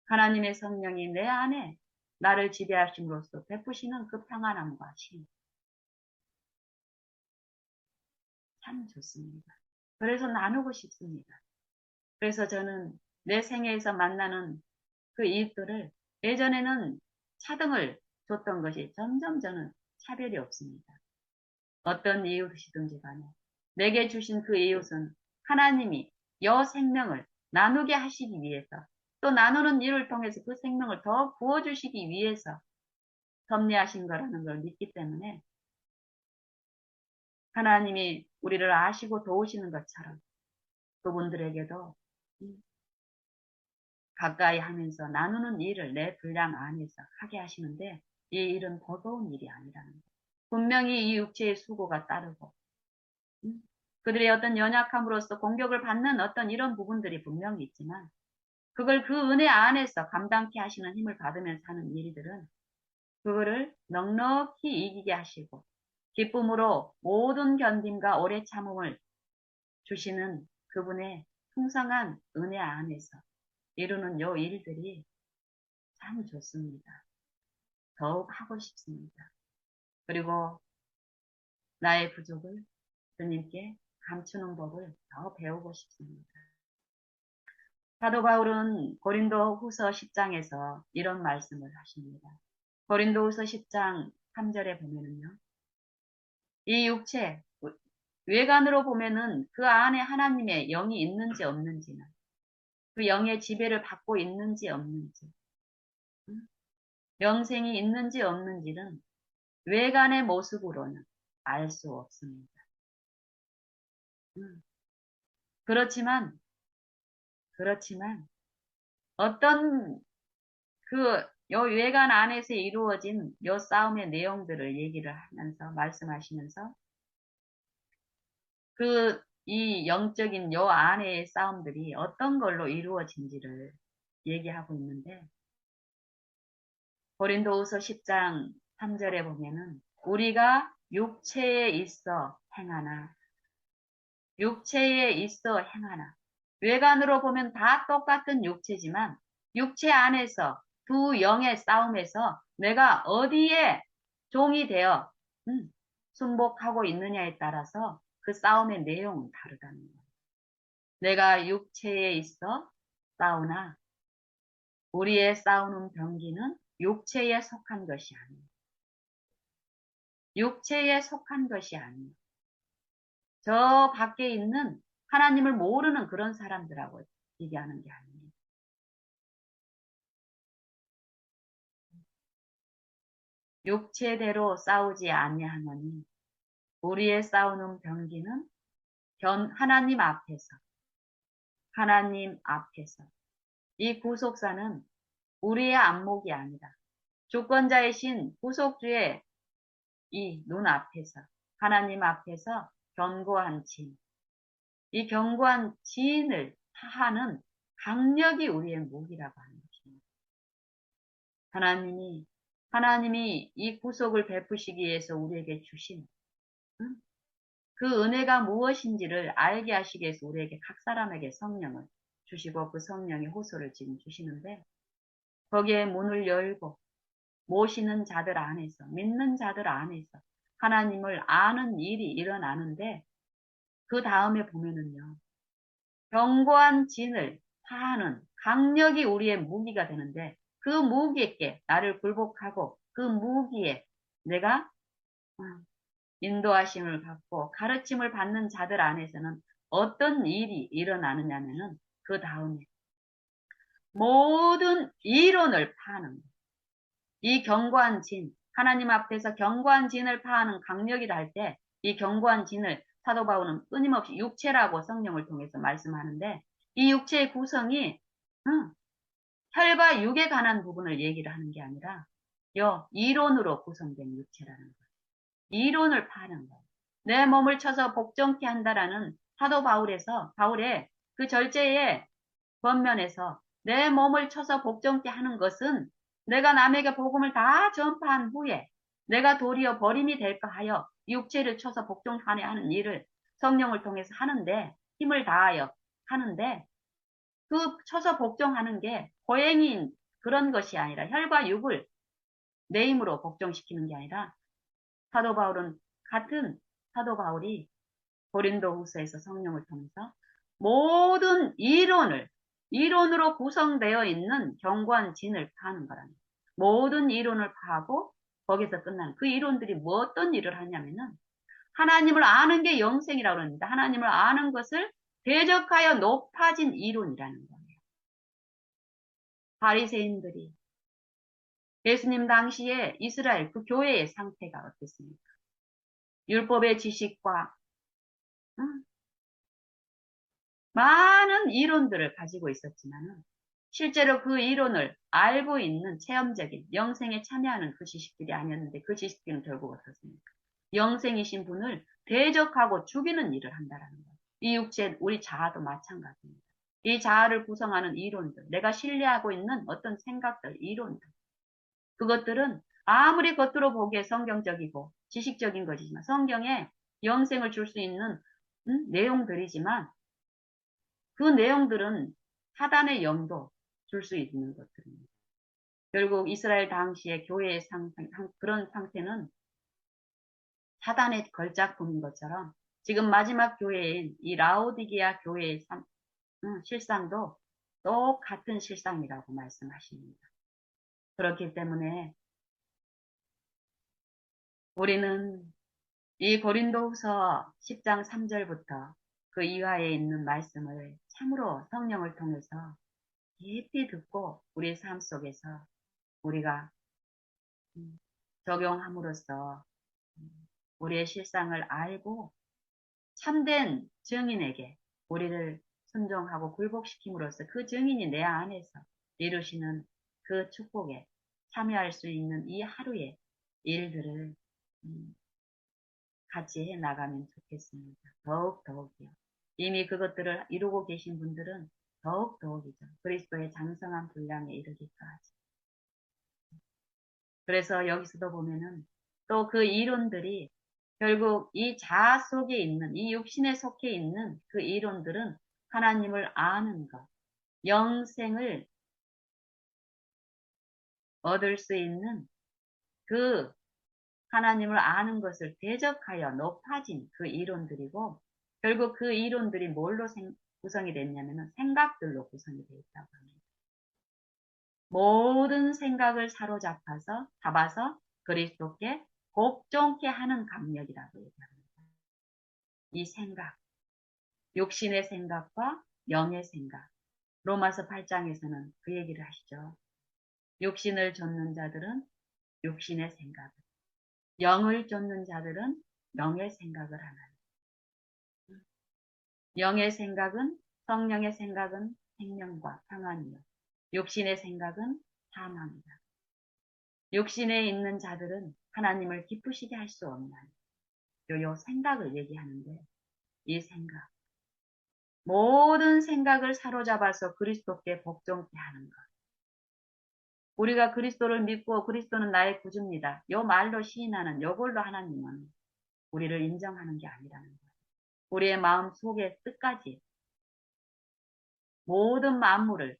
하나님의 성령이 내 안에 나를 지배하심으로써 베푸시는 그 평안함과 쉼. 참 좋습니다. 그래서 나누고 싶습니다. 그래서 저는 내 생애에서 만나는 그 이웃들을 예전에는 차등을 줬던 것이 점점 저는 차별이 없습니다. 어떤 이웃이든지 간에 내게 주신 그 이웃은 하나님이 여 생명을 나누게 하시기 위해서 또 나누는 일을 통해서 그 생명을 더 부어주시기 위해서 섭리하신 거라는 걸 믿기 때문에 하나님이 우리를 아시고 도우시는 것처럼 그분들에게도 가까이 하면서 나누는 일을 내 분량 안에서 하게 하시는데 이 일은 버거운 일이 아니라는 거예요. 분명히 이 육체의 수고가 따르고 그들의 어떤 연약함으로써 공격을 받는 어떤 이런 부분들이 분명히 있지만 그걸 그 은혜 안에서 감당케 하시는 힘을 받으면서 하는 일들은 그거를 넉넉히 이기게 하시고 기쁨으로 모든 견딤과 오래 참음을 주시는 그분의 풍성한 은혜 안에서 이루는 요 일들이 참 좋습니다. 더욱 하고 싶습니다. 그리고 나의 부족을 주님께 감추는 법을 더 배우고 싶습니다. 사도 바울은 고린도 후서 10장에서 이런 말씀을 하십니다. 고린도 후서 10장 3절에 보면은요. 이 육체, 외관으로 보면은 그 안에 하나님의 영이 있는지 없는지는 그 영의 지배를 받고 있는지 없는지 영생이 있는지 없는지는 외관의 모습으로는 알 수 없습니다. 그렇지만 어떤 요 외관 안에서 이루어진 요 싸움의 내용들을 얘기를 하면서 말씀하시면서 이 영적인 요 안의 싸움들이 어떤 걸로 이루어진지를 얘기하고 있는데 고린도후서 10장 3절에 보면은 우리가 육체에 있어 행하나 외관으로 보면 다 똑같은 육체지만 육체 안에서 두 영의 싸움에서 내가 어디에 종이 되어 순복하고 있느냐에 따라서 그 싸움의 내용은 다르다는 거예요. 내가 육체에 있어 싸우나 우리의 싸우는 병기는 육체에 속한 것이 아니에요. 육체에 속한 것이 아니에요. 저 밖에 있는 하나님을 모르는 그런 사람들하고 얘기하는 게 아니에요. 육체대로 싸우지 아니하노니 우리의 싸우는 병기는 하나님 앞에서 이 구속사는 우리의 안목이 아니라 주권자이신 구속주의 이 눈앞에서 하나님 앞에서 견고한 진, 이 견고한 진을 하는 강력이 우리의 무기라고 하는 것입니다. 하나님이 이 구속을 베푸시기 위해서 우리에게 주신 그 은혜가 무엇인지를 알게 하시기 위해서 우리에게 각 사람에게 성령을 주시고 그 성령의 호소를 지금 주시는데 거기에 문을 열고 모시는 자들 안에서 믿는 자들 안에서 하나님을 아는 일이 일어나는데 그 다음에 보면은요. 견고한 진을 파하는 강력이 우리의 무기가 되는데 그 무기에 나를 굴복하고 그 무기에 내가 인도하심을 받고 가르침을 받는 자들 안에서는 어떤 일이 일어나느냐면은 그 다음에 모든 이론을 파하는 거예요. 이 견고한 진, 하나님 앞에서 견고한 진을 파하는 강력이 날 때 이 견고한 진을 사도 바울은 끊임없이 육체라고 성령을 통해서 말씀하는데 이 육체의 구성이 혈과 육에 관한 부분을 얘기를 하는 게 아니라 이론으로 구성된 육체라는 거예요. 이론을 파는 거예요. 내 몸을 쳐서 복종케 한다라는 사도 바울의 그 절제의 권면에서 내 몸을 쳐서 복종케 하는 것은 내가 남에게 복음을 다 전파한 후에 내가 도리어 버림이 될까 하여 육체를 쳐서 복종하네 하는 일을 성령을 통해서 하는데 힘을 다하여 하는데 그 쳐서 복종하는 게 고행인 그런 것이 아니라 혈과 육을 내 힘으로 복종시키는 게 아니라 같은 사도 바울이 고린도후서에서 성령을 통해서 모든 이론으로 구성되어 있는 견고한 진을 파는 거랍니다. 모든 이론을 파고 거기서 끝나는 그 이론들이 어떤 일을 하냐면은 하나님을 아는 게 영생이라고 합니다. 하나님을 아는 것을 대적하여 높아진 이론이라는 거예요. 바리새인들이 예수님 당시에 이스라엘 그 교회의 상태가 어땠습니까? 율법의 지식과 많은 이론들을 가지고 있었지만은 실제로 그 이론을 알고 있는 체험적인 영생에 참여하는 그 지식들이 아니었는데 그 지식들은 결국 어떻습니까? 영생이신 분을 대적하고 죽이는 일을 한다라는 거예요. 이 육체, 우리 자아도 마찬가지입니다. 이 자아를 구성하는 이론들, 내가 신뢰하고 있는 어떤 생각들, 이론들, 그것들은 아무리 겉으로 보기에 성경적이고 지식적인 것이지만 성경에 영생을 줄 수 있는 내용들이지만 그 내용들은 사단의 영도 줄 수 있는 것들입니다. 결국 이스라엘 당시의 교회의 그런 상태는 사단의 걸작품인 것처럼 지금 마지막 교회인 이 라오디게아 교회의 실상도 똑같은 실상이라고 말씀하십니다. 그렇기 때문에 우리는 이 고린도후서 10장 3절부터 그 이하에 있는 말씀을 참으로 성령을 통해서 깊이 듣고 우리 삶 속에서 우리가 적용함으로써 우리의 실상을 알고 참된 증인에게 우리를 순종하고 굴복시킴으로써 그 증인이 내 안에서 이루시는 그 축복에 참여할 수 있는 이 하루의 일들을 같이 해 나가면 좋겠습니다. 더욱이요. 이미 그것들을 이루고 계신 분들은 더욱이죠. 그리스도의 장성한 분량에 이르기까지. 그래서 여기서도 보면은 또 그 이론들이 결국 이 자아 속에 있는, 이 육신에 속해 있는 그 이론들은 하나님을 아는 것, 영생을 얻을 수 있는 그 하나님을 아는 것을 대적하여 높아진 그 이론들이고, 결국 그 이론들이 뭘로 구성이 됐냐면은 생각들로 구성이 되어 있다고 합니다. 모든 생각을 잡아서 그리스도께 복종케 하는 감력이라고 얘기합니다. 이 생각, 육신의 생각과 영의 생각. 로마서 8장에서는 그 얘기를 하시죠. 육신을 좇는 자들은 육신의 생각을, 영을 좇는 자들은 영의 생각을 하나니. 영의 생각은, 성령의 생각은 생명과 평안이요. 육신의 생각은 사망이다. 육신에 있는 자들은 하나님을 기쁘시게 할 수 없나니. 요 생각을 얘기하는데, 이 생각, 모든 생각을 사로잡아서 그리스도께 복종케 하는 것. 우리가 그리스도를 믿고 그리스도는 나의 구주입니다. 요 말로 시인하는 요걸로 하나님은 우리를 인정하는 게 아니라는 거예요. 우리의 마음 속의 뜻까지 모든 만물을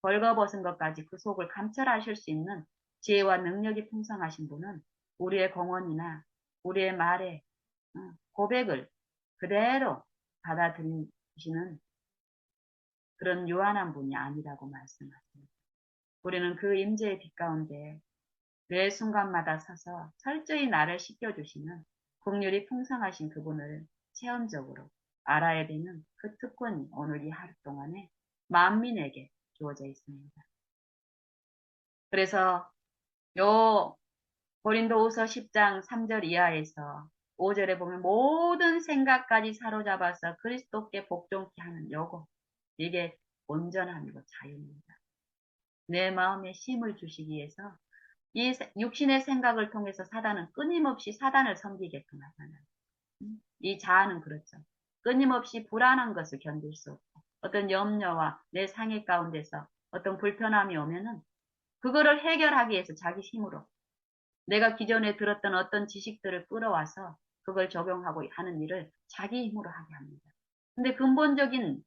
벌거벗은 것까지 그 속을 감찰하실 수 있는 지혜와 능력이 풍성하신 분은 우리의 공언이나 우리의 말에 고백을 그대로 받아들이시는 그런 요한한 분이 아니라고 말씀하십니다. 우리는 그 임재의 빛 가운데 매 순간마다 서서 철저히 나를 씻겨주시는 긍휼이 풍성하신 그분을 체험적으로 알아야 되는 그 특권이 오늘 이 하루 동안에 만민에게 주어져 있습니다. 그래서 요 고린도후서 10장 3절 이하에서 5절에 보면 모든 생각까지 사로잡아서 그리스도께 복종케 하는 요거, 이게 온전함이고 자유입니다. 내 마음에 힘을 주시기 위해서 이 육신의 생각을 통해서 사단은 끊임없이 사단을 섬기게끔 하잖아요. 이 자아는 그렇죠. 끊임없이 불안한 것을 견딜 수 없고 어떤 염려와 내 상해 가운데서 어떤 불편함이 오면은 그거를 해결하기 위해서 자기 힘으로 내가 기존에 들었던 어떤 지식들을 끌어와서 그걸 적용하고 하는 일을 자기 힘으로 하게 합니다. 근데 근본적인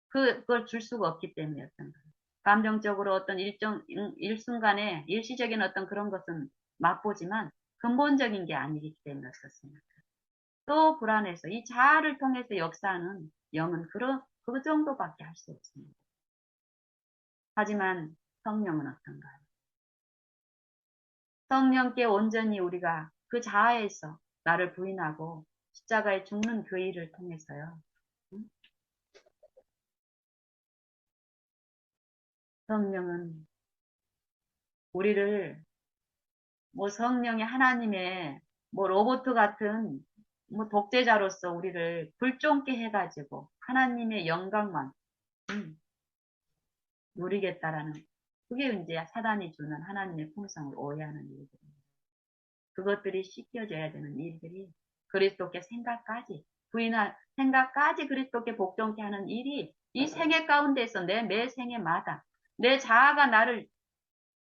그걸 줄 수가 없기 때문이었던 거예요. 감정적으로 어떤 일순간에 일시적인 어떤 그런 것은 맛보지만 근본적인 게 아니기 때문이었습니다. 또 불안해서 이 자아를 통해서 역사하는 영은 그 정도밖에 할 수 없습니다. 하지만 성령은 어떤가요? 성령께 온전히 우리가 그 자아에서 나를 부인하고 십자가에 죽는 그 일을 통해서요. 성령은 우리를 뭐 성령의 하나님의 뭐 로봇 같은 뭐 독재자로서 우리를 불종케 해가지고 하나님의 영광만 음, 누리겠다라는 그게 이제 사단이 주는 하나님의 품성을 오해하는 일들입니다. 그것들이 씻겨져야 되는 일들이 그리스도께 생각까지 부인할 생각까지 그리스도께 복종케 하는 일이 이 생애 가운데서 내 매 생애마다 내 자아가 나를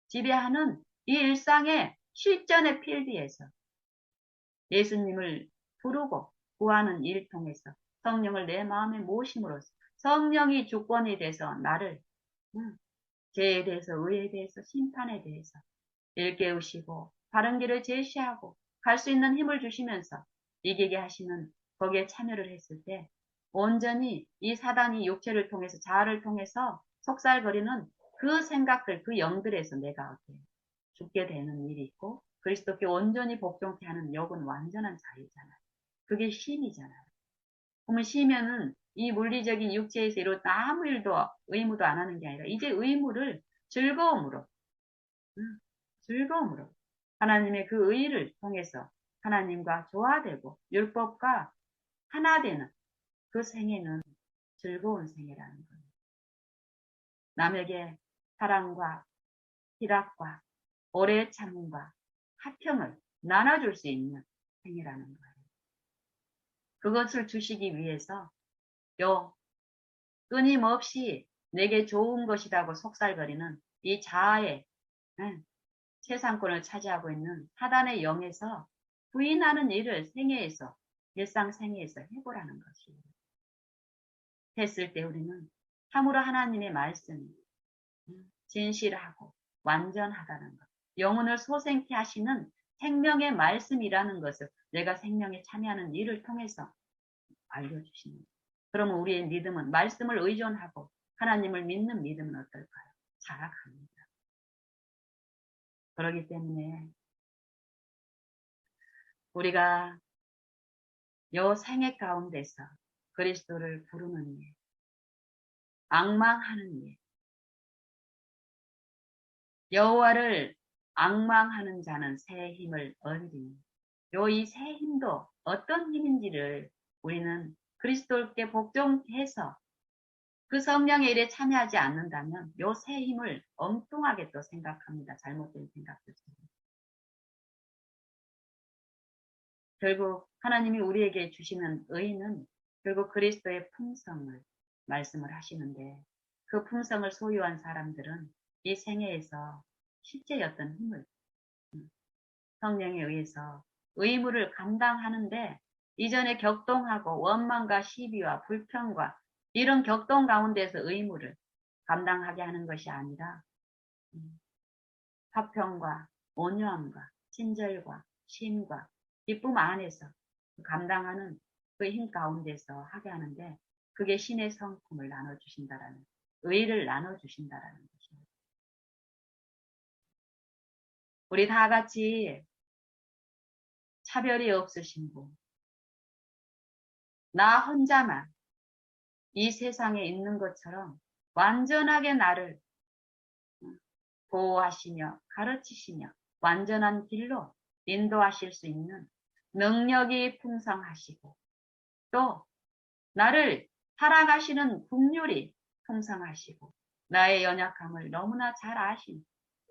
지배하는 이 일상의 실전의 필드에서 예수님을 부르고 구하는 일을 통해서 성령을 내 마음에 모심으로써 성령이 주권이 돼서 나를 죄에 대해서 의에 대해서 심판에 대해서 일깨우시고 바른 길을 제시하고 갈 수 있는 힘을 주시면서 이기게 하시는 거기에 참여를 했을 때 온전히 이 사단이 육체를 통해서 자아를 통해서 속살거리는 그 생각들 그 영들에서 내가 어때 죽게 되는 일이 있고 그리스도께 온전히 복종케 하는 역은 완전한 자유잖아요. 그게 쉼이잖아요. 그러면 쉬면은 이 물리적인 육체에서 이루 아무 일도 의무도 안 하는 게 아니라 이제 의무를 즐거움으로 즐거움으로 하나님의 그 의를 통해서 하나님과 조화되고 율법과 하나 되는 그 생애는 즐거운 생애라는 거예요. 남에게 사랑과 희락과 오래 참음과 화평을 나눠줄 수 있는 생애라는 거예요. 그것을 주시기 위해서 요 끊임없이 내게 좋은 것이라고 속살거리는 이 자아의 세상권을 차지하고 있는 사단의 영에서 부인하는 일을 생애에서 일상 생애에서 해보라는 것이에요. 했을 때 우리는 참으로 하나님의 말씀이 진실하고 완전하다는 것, 영혼을 소생케 하시는 생명의 말씀이라는 것을 내가 생명에 참여하는 일을 통해서 알려주시는 거예요. 그러면 우리의 믿음은 말씀을 의존하고 하나님을 믿는 믿음은 어떨까요? 자라갑니다. 그렇기 때문에 우리가 요 생애 가운데서 그리스도를 부르는 일, 앙망하는 일, 여호와를 앙망하는 자는 새 힘을 얻으리니 요 이 새 힘도 어떤 힘인지를 우리는 그리스도께 복종해서 그 성령의 일에 참여하지 않는다면 요 새 힘을 엉뚱하게 또 생각합니다. 잘못된 생각들. 결국 하나님이 우리에게 주시는 의는 결국 그리스도의 품성을 말씀을 하시는데 그 품성을 소유한 사람들은 이 생애에서 실제 어떤 힘을 성령에 의해서 의무를 감당하는데 이전에 격동하고 원망과 시비와 불평과 이런 격동 가운데서 의무를 감당하게 하는 것이 아니라 화평과 온유함과 친절과 쉼과 기쁨 안에서 감당하는 그 힘 가운데서 하게 하는데 그게 신의 성품을 나눠주신다라는 의를 나눠주신다라는 것입니다. 우리 다 같이 차별이 없으신 분, 나 혼자만 이 세상에 있는 것처럼 완전하게 나를 보호하시며 가르치시며 완전한 길로 인도하실 수 있는 능력이 풍성하시고 또 나를 살아가시는 국률이 풍성하시고 나의 연약함을 너무나 잘 아신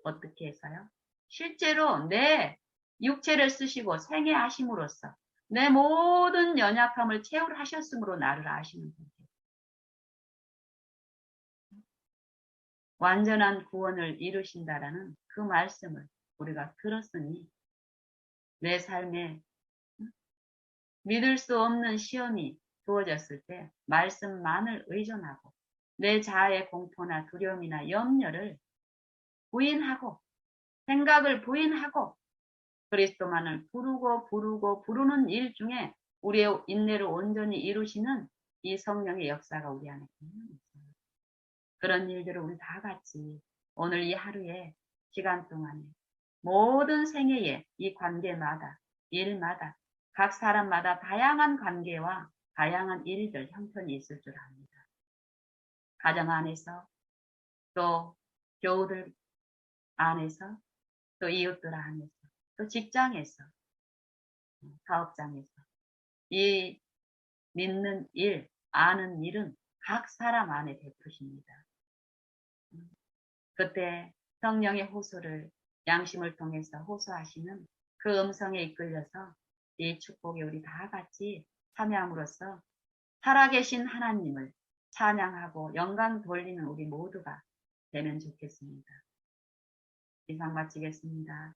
어떻게 해서요? 실제로 내 육체를 쓰시고 생애하심으로써 내 모든 연약함을 채울하셨으므로 나를 아시는 분이에요. 완전한 구원을 이루신다라는 그 말씀을 우리가 들었으니 내 삶에 믿을 수 없는 시험이 주어졌을 때 말씀만을 의존하고 내 자아의 공포나 두려움이나 염려를 부인하고 생각을 부인하고 그리스도만을 부르는 일 중에 우리의 인내를 온전히 이루시는 이 성령의 역사가 우리 안에 있어요. 그런 일들을 우리 다 같이 오늘 이 하루에 시간 동안에 모든 생애에 이 관계마다 일마다 각 사람마다 다양한 관계와 다양한 일들 형편이 있을 줄 압니다. 가정 안에서 또 교우들 안에서 또 이웃들 안에서 또 직장에서, 사업장에서 이 믿는 일, 아는 일은 각 사람 안에 베푸십니다. 그때 성령의 호소를 양심을 통해서 호소하시는 그 음성에 이끌려서 이 축복에 우리 다 같이 참여함으로써 살아계신 하나님을 찬양하고 영광 돌리는 우리 모두가 되면 좋겠습니다. 이상 마치겠습니다.